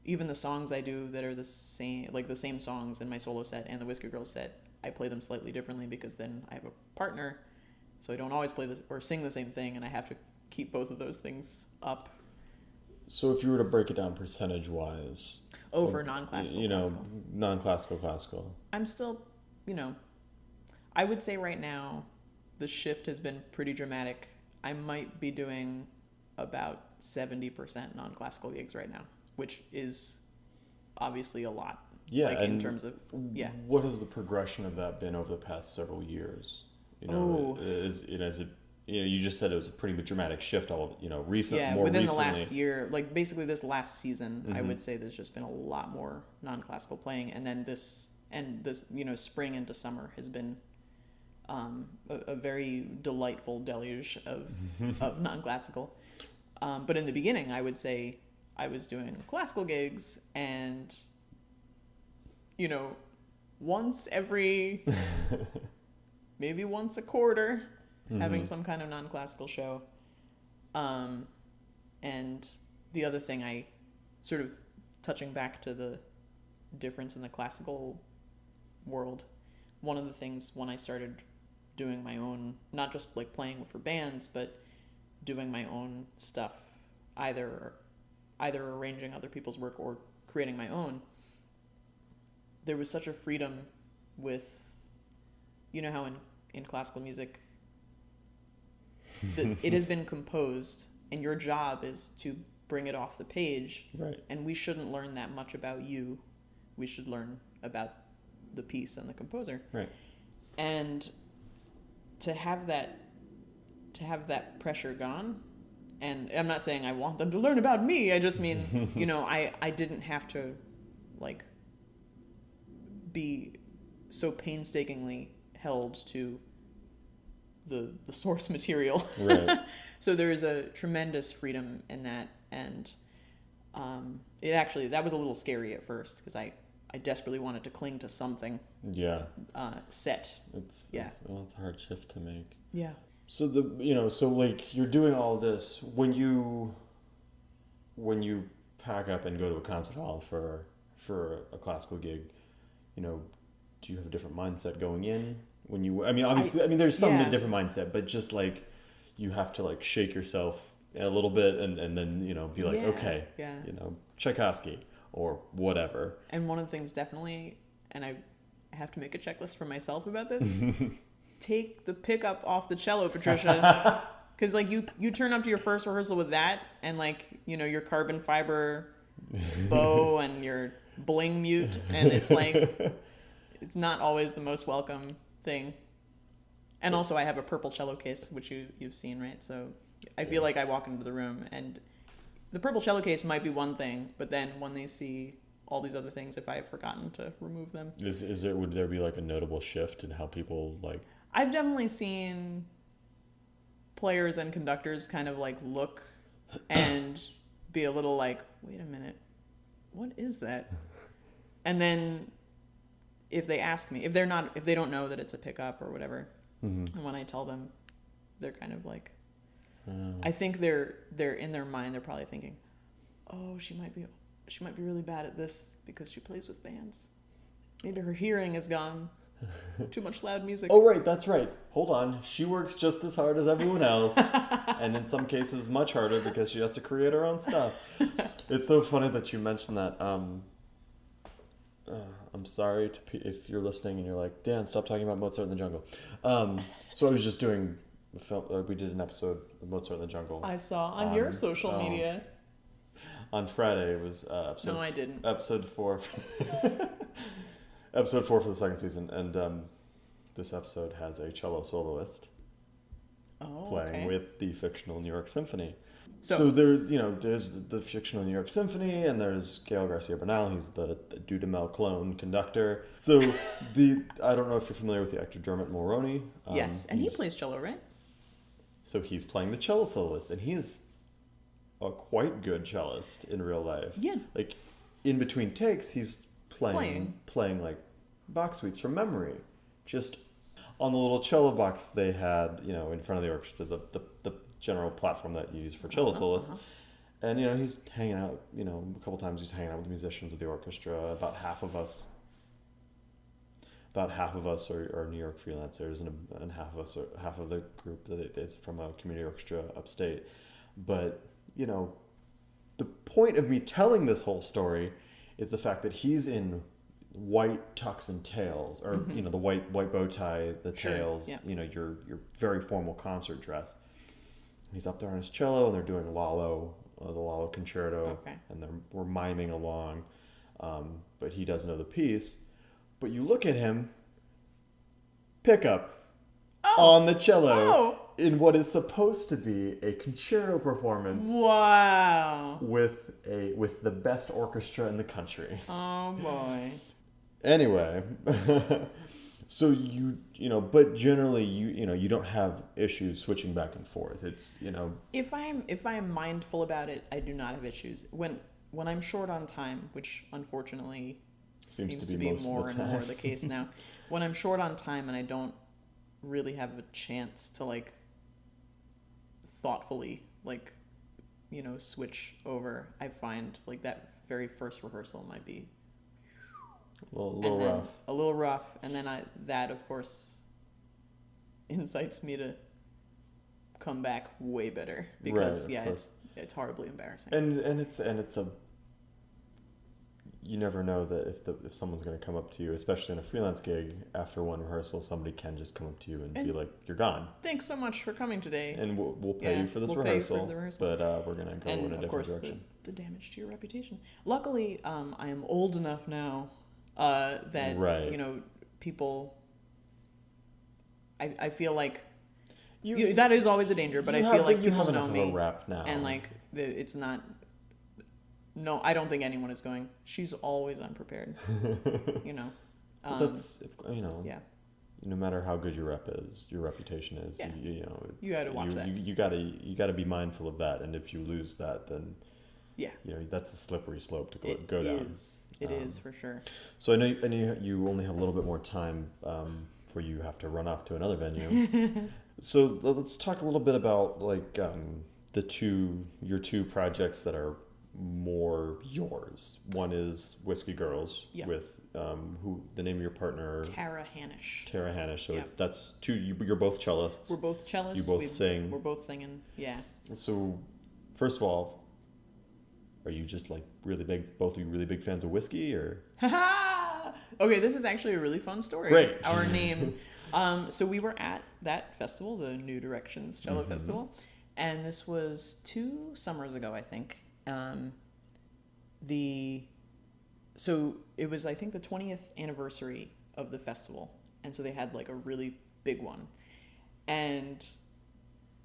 even the songs I do that are the same songs in my solo set and the Whiskey Girls set, I play them slightly differently, because then I have a partner, so I don't always play or sing the same thing, and I have to keep both of those things up. So if you were to break it down percentage-wise... for non-classical, you know, non-classical, classical. I'm still, you know, I would say right now the shift has been pretty dramatic. I might be doing about 70% non-classical gigs right now, which is obviously a lot. Yeah, like in terms of What has the progression of that been over the past several years? You know, you just said it was a pretty dramatic shift. More within recently. The last year, like basically this last season, I would say there's just been a lot more non-classical playing, and then this you know, spring into summer has been a very delightful deluge of non-classical. But in the beginning, I would say I was doing classical gigs, and, you know, once every, maybe once a quarter, having some kind of non-classical show. And the other thing, I sort of touching back to the difference in the classical world, one of the things when I started doing my own, not just like playing for bands, but doing my own stuff, either arranging other people's work or creating my own, there was such a freedom with, you know how in classical music it has been composed, and your job is to bring it off the page, right? And we shouldn't learn that much about you. We should learn about the piece and the composer, right? And to have that pressure gone And I'm not saying I want them to learn about me. I just mean, you know, I didn't have to, like, be so painstakingly held to the source material. Right. So there is a tremendous freedom in that. And it actually, that was a little scary at first because I desperately wanted to cling to something Yeah. set. It's Yeah. it's a hard shift to make. Yeah. So like you're doing all this when you pack up and go to a concert hall for a classical gig, you know, do you have a different mindset going in when you? I mean, obviously, there's some Yeah. different mindset, but just like you have to like shake yourself a little bit and then you know be like, Yeah. okay, Yeah. you know, Tchaikovsky or whatever. And one of the things definitely, and I have to make a checklist for myself about this, take the pickup off the cello, Patricia. Because, like, you turn up to your first rehearsal with that and, like, you know, your carbon fiber bow and your bling mute, and it's like, it's not always the most welcome thing. And also I have a purple cello case, which you've seen, right? So I feel like I walk into the room and the purple cello case might be one thing, but then when they see all these other things, if I have forgotten to remove them. Would there be like a notable shift in how people like? I've definitely seen players and conductors kind of like look and be a little like, wait a minute, what is that? And then if they ask me, if they don't know that it's a pickup or whatever, and when I tell them, they're kind of like, I think they're in their mind, they're probably thinking, oh, she might be really bad at this because she plays with bands. Maybe her hearing is gone. Too much loud music. Oh, right, that's right. Hold on. She works just as hard as everyone else, and in some cases much harder because she has to create her own stuff. It's so funny that you mentioned that. I'm sorry if you're listening and you're like, Dan, stop talking about Mozart in the Jungle. So I was just doing a film. We did an episode of Mozart in the Jungle. I saw on your social media. On Friday, it was episode. No, I didn't. Episode 4. Episode 4 for the second season, and this episode has a cello soloist playing with the fictional New York Symphony. So there's the fictional New York Symphony, and there's Gael Garcia Bernal. He's the Dudamel clone conductor. So I don't know if you're familiar with the actor Dermot Mulroney. Yes, and he plays cello, right? So he's playing the cello soloist, and he's a quite good cellist in real life. Yeah. Like in between takes, he's playing like Bach suites from memory. Just on the little cello box they had, you know, in front of the orchestra, the general platform that you use for cello soloists. And, you know, he's hanging out, you know, a couple times he's hanging out with the musicians of the orchestra. About half of us are New York freelancers, and half of the group is from a community orchestra upstate. But, you know, the point of me telling this whole story is the fact that he's in white tux and tails, or you know, the white bow tie, the tails, you know, your very formal concert dress. He's up there on his cello, and they're doing the Lalo concerto, and we're miming along, but he doesn't know the piece. But you look at him, pick up on the cello in what is supposed to be a concerto performance. Wow! With the best orchestra in the country. Oh boy. Anyway, so you know, but generally you don't have issues switching back and forth. It's, you know, if I'm mindful about it, I do not have issues. When I'm short on time, which unfortunately seems to be more and more the case now. When I'm short on time and I don't really have a chance to like thoughtfully like, you know, switch over, I find like that very first rehearsal might be a little rough. And then that of course incites me to come back way better because it's horribly embarrassing. And it's a, you never know that if someone's going to come up to you, especially in a freelance gig, after one rehearsal, somebody can just come up to you and be like, "You're gone. Thanks so much for coming today, and we'll pay you for this rehearsal, but we're going to go in a different direction." The damage to your reputation. Luckily, I am old enough now that you know, people. I feel like that is always a danger, but I feel like people know enough me. of a rep now. And like, it's not. No, I don't think anyone is going, she's always unprepared. You know? That's, you know. Yeah. No matter how good your reputation is, Yeah. you know, You got to watch that. You gotta be mindful of that, and if you lose that, then yeah, you know that's a slippery slope to go down. It is for sure. So I know you only have a little bit more time before you have to run off to another venue. So let's talk a little bit about like your two projects that are more yours. One is Whiskey Girls with who the name of your partner Tara Hanish. So that's two. You're both cellists. We're both cellists. You both sing. We're both singing. Yeah. So first of all, are you just like both of you really big fans of whiskey, or? Okay, this is actually a really fun story. Great. Our name. So we were at that festival, the New Directions Cello Festival, and this was 2 summers ago, I think. So it was, I think, the 20th anniversary of the festival, and so they had like a really big one, and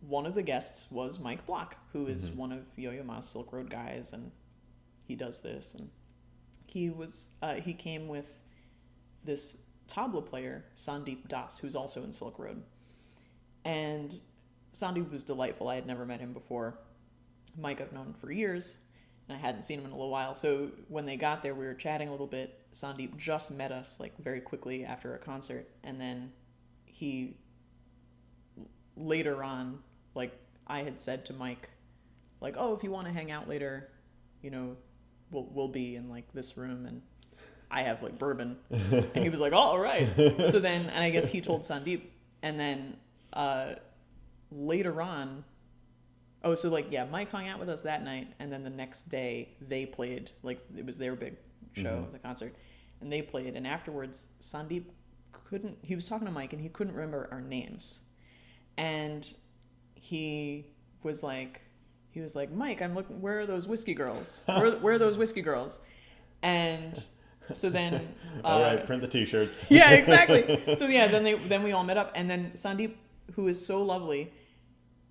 one of the guests was Mike Block, who is one of Yo-Yo Ma's Silk Road guys, and he does this, and he came with this tabla player, Sandeep Das, who's also in Silk Road, and Sandeep was delightful. I had never met him before. Mike I've known for years, and I hadn't seen him in a little while. So when they got there, we were chatting a little bit. Sandeep just met us like very quickly after a concert, and then he later on, like I had said to Mike, like, oh, if you want to hang out later, you know, we'll be in like this room, and I have like bourbon, and he was like, oh, all right. So then, and I guess he told Sandeep, and then later on. Oh, so like, yeah, Mike hung out with us that night, and then the next day they played, like it was their big show, the concert, and they played, and afterwards Sandeep he was talking to Mike and he couldn't remember our names, and he was like, Mike, I'm looking, where are those whiskey girls? Where are those whiskey girls? And so then all right, print the t-shirts. Yeah, exactly. So yeah, then we all met up, and then Sandeep, who is so lovely,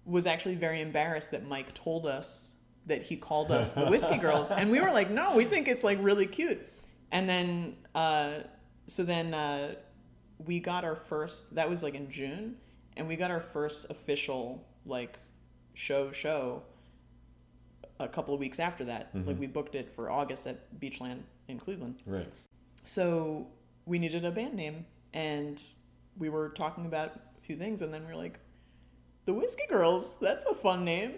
was actually very embarrassed that Mike told us that he called us the Whiskey Girls, and we were like, no, we think it's like really cute. And then we got our first, that was like in June, and we got our first official like show a couple of weeks after that. Like we booked it for August at Beachland in Cleveland. Right. So we needed a band name, and we were talking about a few things, and then we were like, the Whiskey Girls, that's a fun name.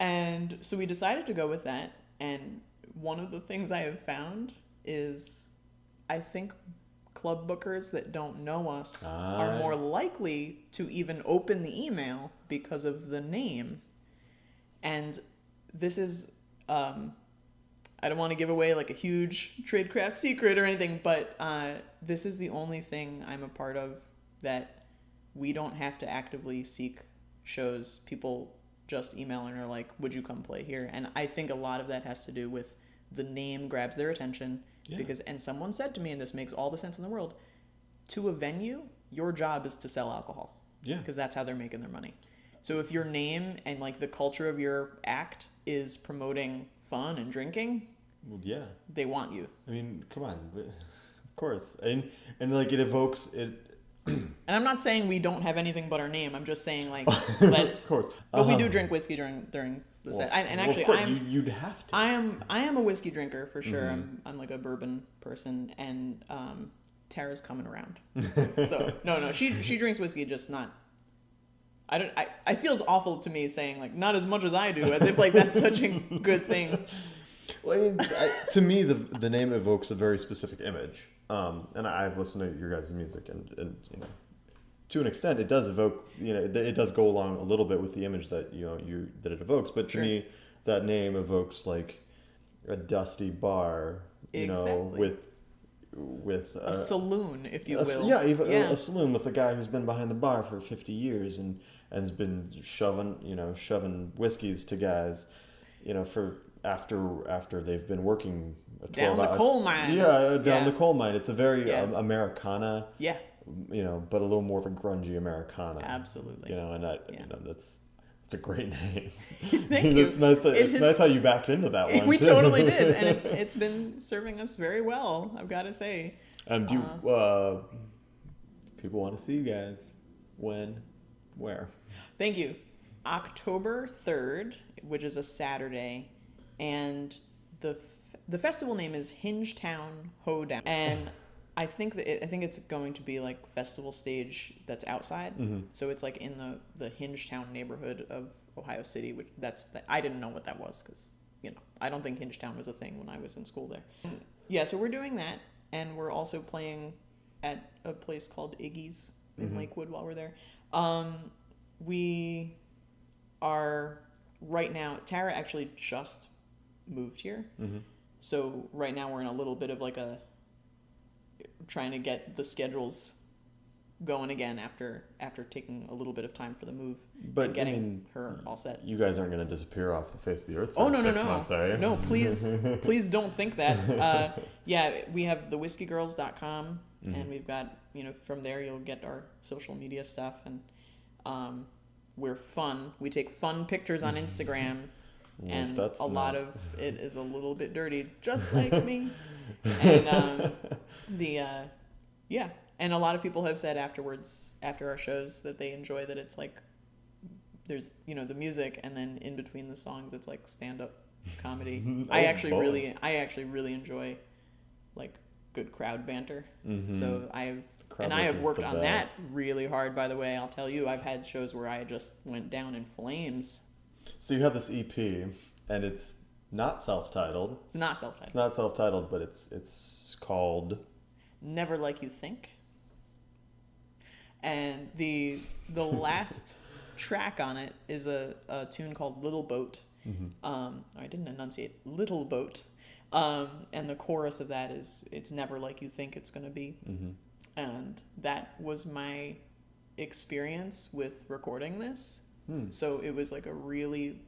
And so we decided to go with that. And one of the things I have found is I think club bookers that don't know us are more likely to even open the email because of the name. And this is, I don't want to give away like a huge tradecraft secret or anything, but this is the only thing I'm a part of that we don't have to actively seek shows. People just email and are like, would you come play here? And I think a lot of that has to do with the name grabs their attention, because, and someone said to me, and this makes all the sense in the world, to a venue, your job is to sell alcohol. Yeah. Because that's how they're making their money. So if your name and like the culture of your act is promoting fun and drinking, well, yeah, they want you. I mean, come on, of course, and like it evokes it. And I'm not saying we don't have anything but our name. I'm just saying like let's. Of course, but we do drink whiskey during the set. And actually, you'd have to. I am a whiskey drinker for sure. I'm like a bourbon person, and Tara's coming around. So no, she drinks whiskey, just not. I feels awful to me saying like not as much as I do, as if like that's such a good thing. Well, I mean, to me, the name evokes a very specific image. And I've listened to your guys' music, and you know, to an extent, it does evoke, you know, it does go along a little bit with the image that that it evokes. But to me, that name evokes like a dusty bar, you know, with a saloon, if you will. A saloon with a guy who's been behind the bar for 50 years and has been shoving whiskeys to guys, you know, for after they've been working down the coal mine. Yeah, down the coal mine. It's a very Americana but a little more of a grungy Americana. Absolutely. And that's a great name. Thank you. It's nice nice how you backed into that one. We too. totally did, and it's been serving us very well, I've got to say. Do people want to see you guys? When? Where? Thank you. October 3rd, which is a Saturday, and the festival name is Hingetown Hoedown, and I think it's going to be like festival stage that's outside. Mm-hmm. So it's like in the Hingetown neighborhood of Ohio City, which I didn't know what that was because I don't think Hingetown was a thing when I was in school there. Yeah, so we're doing that, and we're also playing at a place called Iggy's in Mm-hmm. Lakewood while we're there. We are right now. Tara actually just moved here, Mm-hmm. so right now we're in a little bit of like trying to get the schedules going again after taking a little bit of time for the move, But and getting her all set. You guys aren't going to disappear off the face of the earth for Oh, no, 6 months, are you? No, please don't think that. Yeah, we have thewhiskygirls.com, Mm-hmm. and we've got, from there you'll get our social media stuff, and we're fun. We take fun pictures on Instagram, and a lot of it is a little bit dirty, just like me. And and a lot of people have said afterwards, after our shows, that they enjoy that it's like there's the music, and then in between the songs it's like stand-up comedy. I actually really enjoy like good crowd banter. Mm-hmm. So I have worked on that really hard, by the way. I'll tell you, I've had shows where I just went down in flames. So you have this EP, and it's not self-titled. It's not self-titled. It's not self-titled, but it's called Never Like You Think. And the last track on it is a tune called Little Boat. Mm-hmm. I didn't enunciate Little Boat. And the chorus of that is, it's never like you think it's going to be. Mm-hmm. And that was my experience with recording this. Hmm. So it was like a really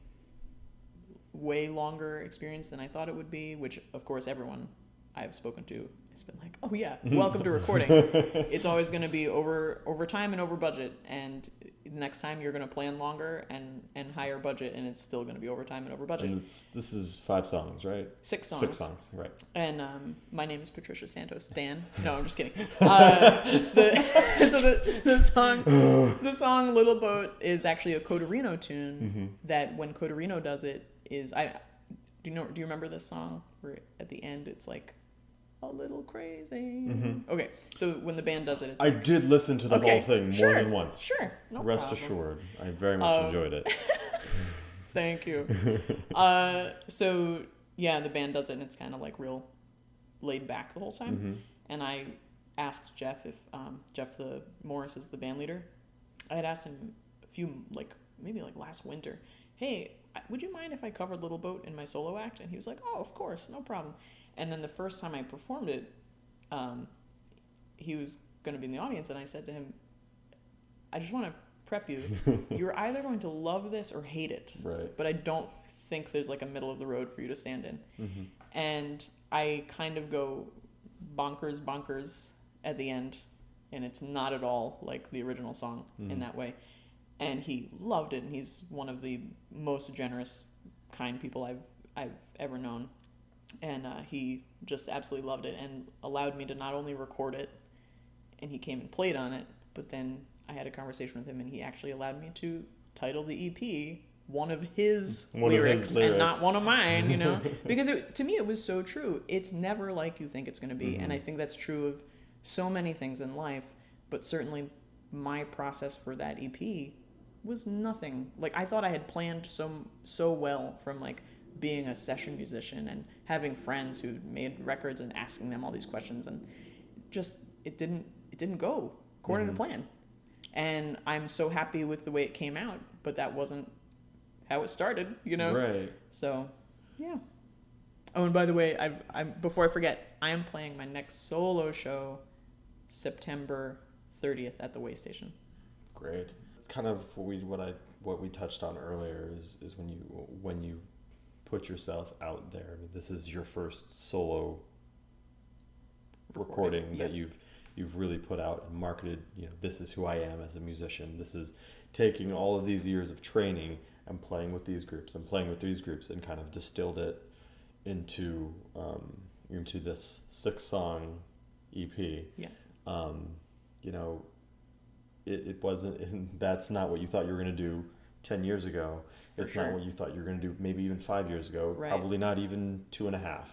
way longer experience than I thought it would be, which of course everyone I've spoken to has been like, oh yeah, welcome to recording. It's always going to be over time and over budget, and next time you're going to plan longer and higher budget, and it's still going to be over time and over budget. And this is 5 songs, right? 6 songs. 6 songs, right. And my name is Patricia Santos. Dan. No, I'm just kidding. The song Little Boat is actually a Codorino tune. Mm-hmm. That when Codorino does it is, do you remember this song where at the end it's like a little crazy? Mm-hmm. Okay, so when the band does it, it's I did listen to the whole thing more than once. Sure, no Rest problem. assured, I very much enjoyed it. Thank you. So yeah, the band does it, and it's kind of like real laid back the whole time. Mm-hmm. And I asked Jeff if Jeff Morris is the band leader. I had asked him maybe last winter, hey, would you mind if I covered Little Boat in my solo act? And he was like, oh, of course, no problem. And then the first time I performed it, he was going to be in the audience, and I said to him, I just want to prep you. You're either going to love this or hate it. Right. But I don't think there's like a middle of the road for you to stand in. Mm-hmm. And I kind of go bonkers at the end, and it's not at all like the original song in that way. And he loved it, and he's one of the most generous, kind people I've ever known. And he just absolutely loved it and allowed me to not only record it, and he came and played on it, but then I had a conversation with him, and he actually allowed me to title the EP one of his lyrics and not one of mine, because to me it was so true. It's never like you think it's going to be. Mm-hmm. And I think that's true of so many things in life, but certainly my process for that EP was nothing. Like, I thought I had planned so well, from like being a session musician and having friends who made records and asking them all these questions, and just it didn't go according to plan. And I'm so happy with the way it came out, but that wasn't how it started, Right. So, yeah. Oh, and by the way, before I forget, I am playing my next solo show September 30th at the Way Station. Great. Kind of what we touched on earlier is when you put yourself out there. I mean, this is your first solo recording that you've really put out and marketed, this is who I am as a musician. This is taking all of these years of training and playing with these groups and kind of distilled it into this 6-song EP. Yeah. It wasn't, that's not what you thought you were going to do 10 years ago. It's not what you thought you were going to do maybe even 5 years ago, right. Probably not even 2.5.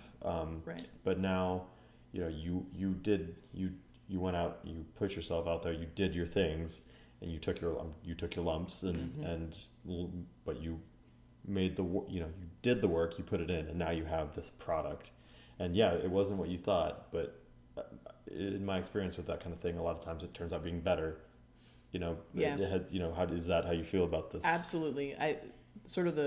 Right. But now, you went out, you put yourself out there, you did your things, and you took your lumps, but you made you did the work, you put it in, and now you have this product. And yeah, it wasn't what you thought, but in my experience with that kind of thing, a lot of times it turns out being better. Yeah. It had, is that how you feel about this? Absolutely. I sort of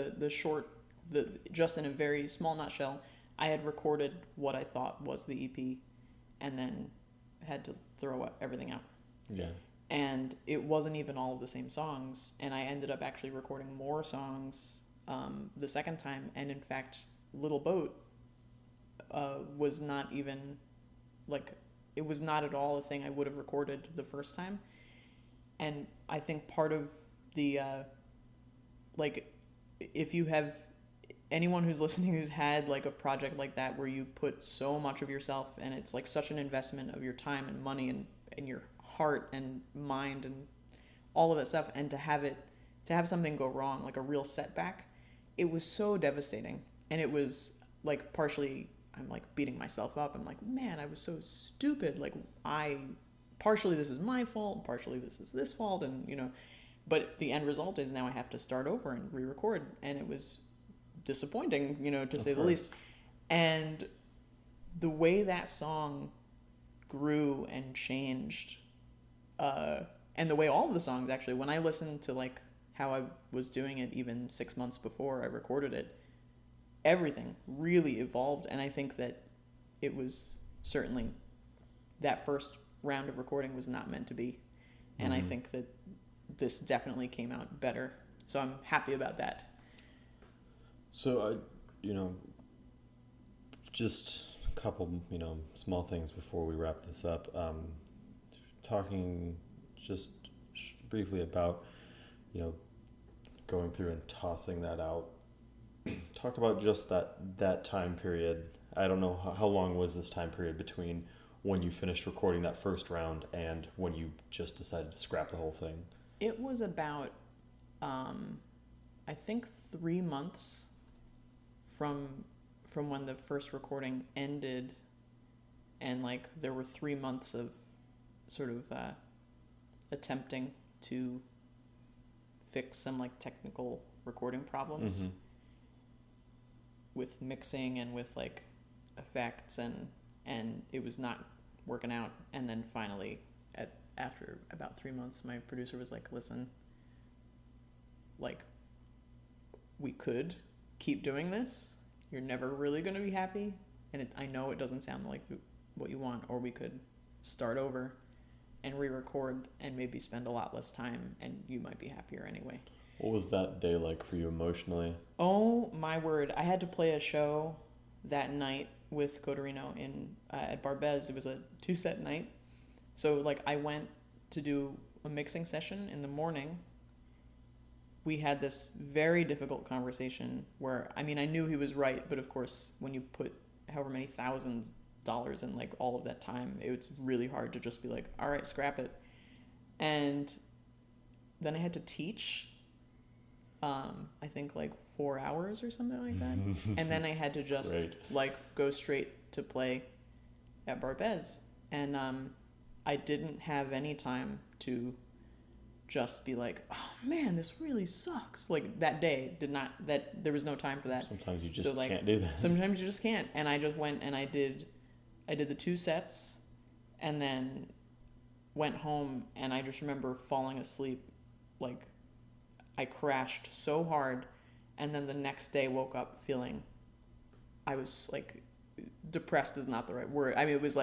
just in a very small nutshell, I had recorded what I thought was the EP, and then had to throw everything out. Yeah. And it wasn't even all of the same songs, and I ended up actually recording more songs the second time. And in fact, Little Boat was not even it was not at all a thing I would have recorded the first time. And I think part of the if you have anyone who's listening who's had a project like that where you put so much of yourself, and it's such an investment of your time and money and your heart and mind and all of that stuff, and to have something go wrong, a real setback, it was so devastating. And it was partially I'm beating myself up. I'm man, I was so stupid. Partially this is my fault, partially this is this fault, and but the end result is now I have to start over and re-record, and it was disappointing, to say the least. And the way that song grew and changed, and the way all of the songs actually, when I listened to how I was doing it even 6 months before I recorded it, everything really evolved. And I think that it was certainly that first round of recording was not meant to be, and I think that this definitely came out better, so I'm happy about that. So just a couple small things before we wrap this up, talking just briefly about going through and tossing that out. Talk about just that time period. I don't know how long was this time period between when you finished recording that first round and when you just decided to scrap the whole thing? It was about, I think 3 months from when the first recording ended, and there were 3 months of sort of attempting to fix some technical recording problems with mixing and with effects, and it was not working out. And then finally, after about 3 months, my producer was listen, we could keep doing this. You're never really going to be happy, and I know it doesn't sound like what you want, or we could start over and re-record and maybe spend a lot less time, and you might be happier anyway. What was that day like for you emotionally? Oh my word. I had to play a show that night with Coderino at Barbez. It was a 2-set night. So I went to do a mixing session in the morning. We had this very difficult conversation where, I knew he was right, but of course, when you put however many $1,000s in all of that time, it's really hard to just be all right, scrap it. And then I had to teach, I think 4 hours or something like that. And then I had to just go straight to play at Barbez. And I didn't have any time to just be oh man, this really sucks. That day there was no time for that. Sometimes you just can't do that. Sometimes you just can't. And I just went and I did the 2 sets, and then went home, and I just remember falling asleep. I crashed so hard, and then the next day woke up feeling, I was depressed is not the right word. It was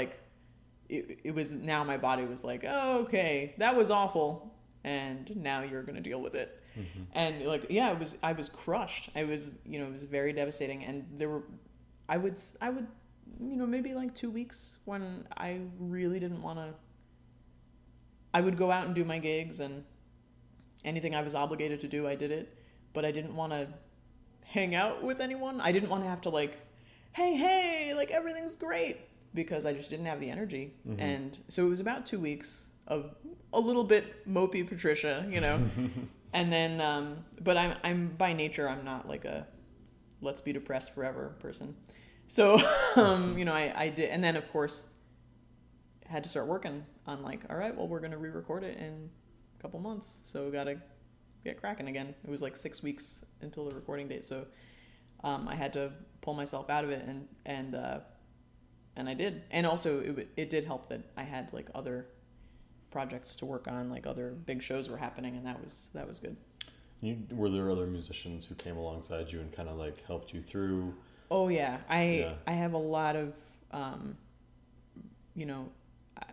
it was, now my body was oh, okay, that was awful, and now you're going to deal with it. And I was crushed. It was very devastating. And I would maybe 2 weeks when I really didn't want to I would go out and do my gigs, and anything I was obligated to do, I did it. But I didn't want to hang out with anyone. I didn't want to have to like, hey, like everything's great, because I just didn't have the energy. Mm-hmm. And so it was about 2 weeks of a little bit mopey Patricia, you know. And then, but I'm by nature, I'm not like a let's be depressed forever person. So, you know, I did. And then, of course, had to start working on like, all right, well, we're going to re-record it in a couple months. So we got to get cracking again. It was like 6 weeks until the recording date. So I had to pull myself out of it, and I did. And also it did help that I had like other projects to work on, like other big shows were happening, and that was good. Were there other musicians who came alongside you and kind of like helped you through? Oh yeah, I have a lot of, you know,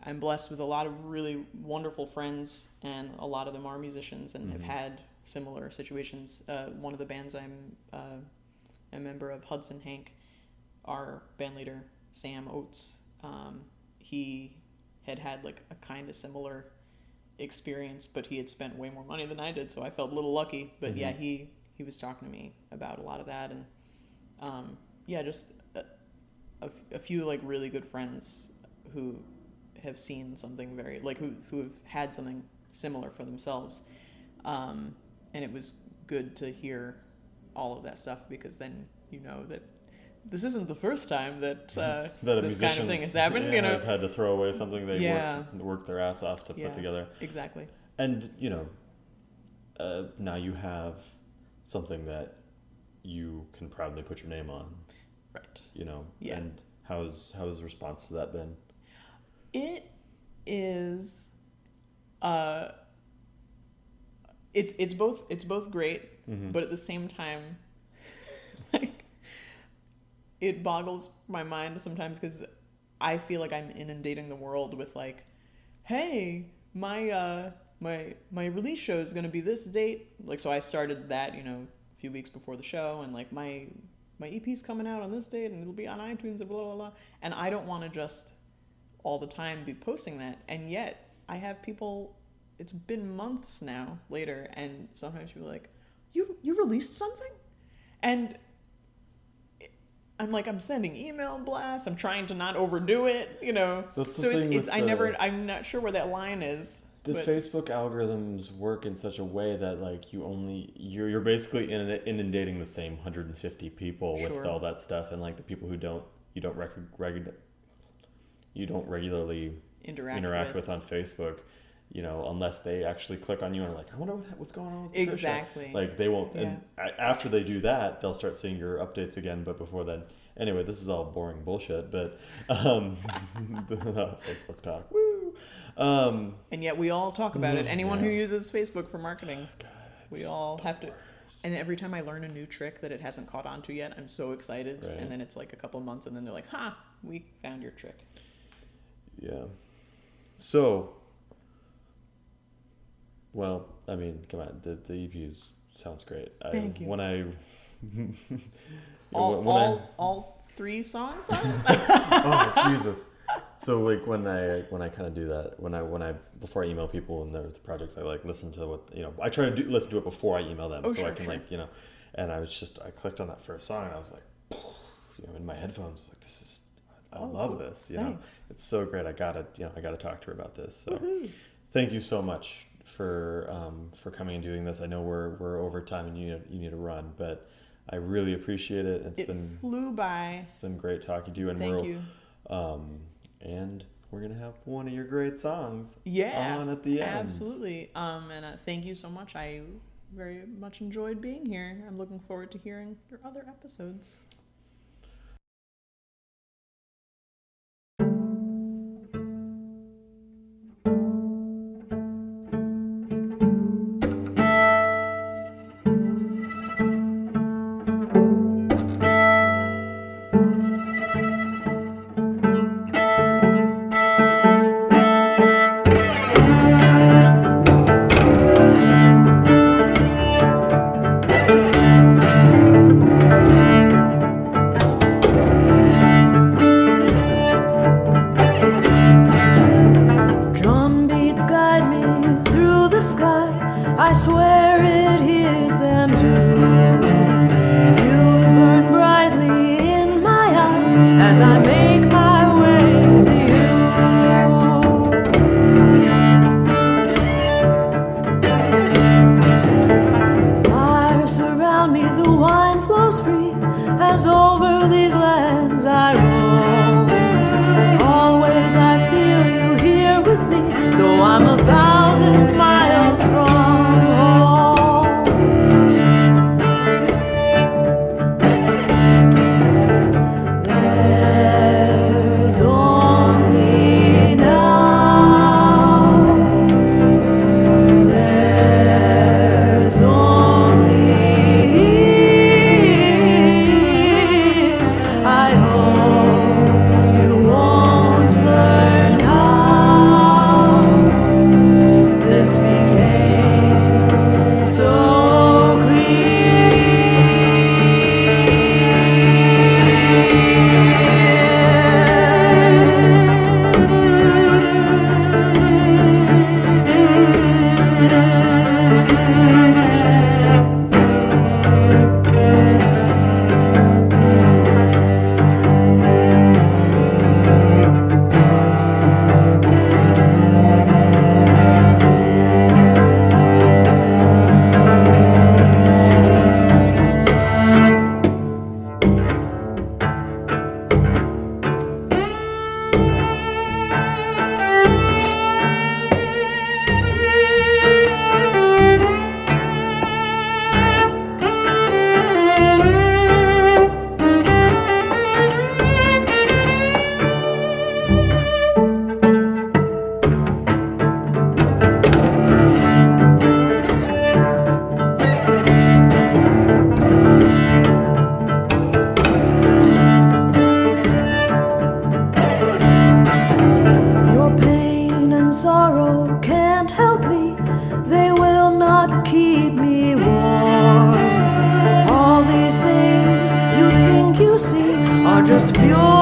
I'm blessed with a lot of really wonderful friends, and a lot of them are musicians and have had similar situations. One of the bands I'm a member of, Hudson Hank, our band leader Sam Oates, he had like a kind of similar experience, but he had spent way more money than I did, so I felt a little lucky. But yeah, he was talking to me about a lot of that, and yeah, just a few like really good friends who have seen something very like who have had something similar for themselves, and it was good to hear all of that stuff, because then you know that this isn't the first time that this kind of thing has happened. You know, has had to throw away something they worked their ass off to put together. Exactly. And you know, now you have something that you can proudly put your name on. Right. You know. Yeah. And how's the response to that been? It is. It's both great, but at the same time, like, it boggles my mind sometimes, because I feel like I'm inundating the world with like, hey, my release show is going to be this date. Like, so I started that, you know, a few weeks before the show, and like my EP's coming out on this date, and it'll be on iTunes and blah blah blah. And I don't want to just all the time be posting that, and yet I have people. It's been months now later, and sometimes people are like, you released something, and I'm like, I'm sending email blasts. I'm trying to not overdo it, you know. So I'm not sure where that line is. The Facebook algorithms work in such a way that like you're basically inundating the same 150 people with all that stuff, and like the people who you don't regularly interact with on Facebook, you know, unless they actually click on you and are like, I wonder what's going on with Patricia. Exactly. Like they won't, and after they do that, they'll start seeing your updates again. But before then, anyway, this is all boring bullshit. But Facebook talk, woo. And yet we all talk about it. Anyone who uses Facebook for marketing, we all have to. And every time I learn a new trick that it hasn't caught on to yet, I'm so excited. Right. And then it's like a couple months, and then they're like, we found your trick. Yeah. So. Well, I mean, come on, the EPs sounds great. Thank you. When I all 3 songs on it? Oh Jesus! So like when I kind of do that, when I before I email people and the projects, I like listen to what, you know, I try to listen to it before I email them, I can like, you know, and I clicked on that first song and I was like, you know, in my headphones, like I love this, you know, it's so great. I gotta talk to her about this. So thank you so much for coming and doing this. I know we're over time and you need to run, but I really appreciate it. It flew by. It's been great talking to you, and thank you. And we're gonna have one of your great songs on at the end. Absolutely. And thank you so much. I very much enjoyed being here. I'm looking forward to hearing your other episodes. sky, I swear it hears them too. Views burn brightly in my eyes as I make my way to you. Fires surround me, the wine flows free as over these lands I roam. Always I feel you here with me, though I'm 1,000 miles from home. There's only now. There's only here. I hope you won't learn how this became so Your pain and sorrow can't help me, they will not keep me warm. All these things you think you see are just fuel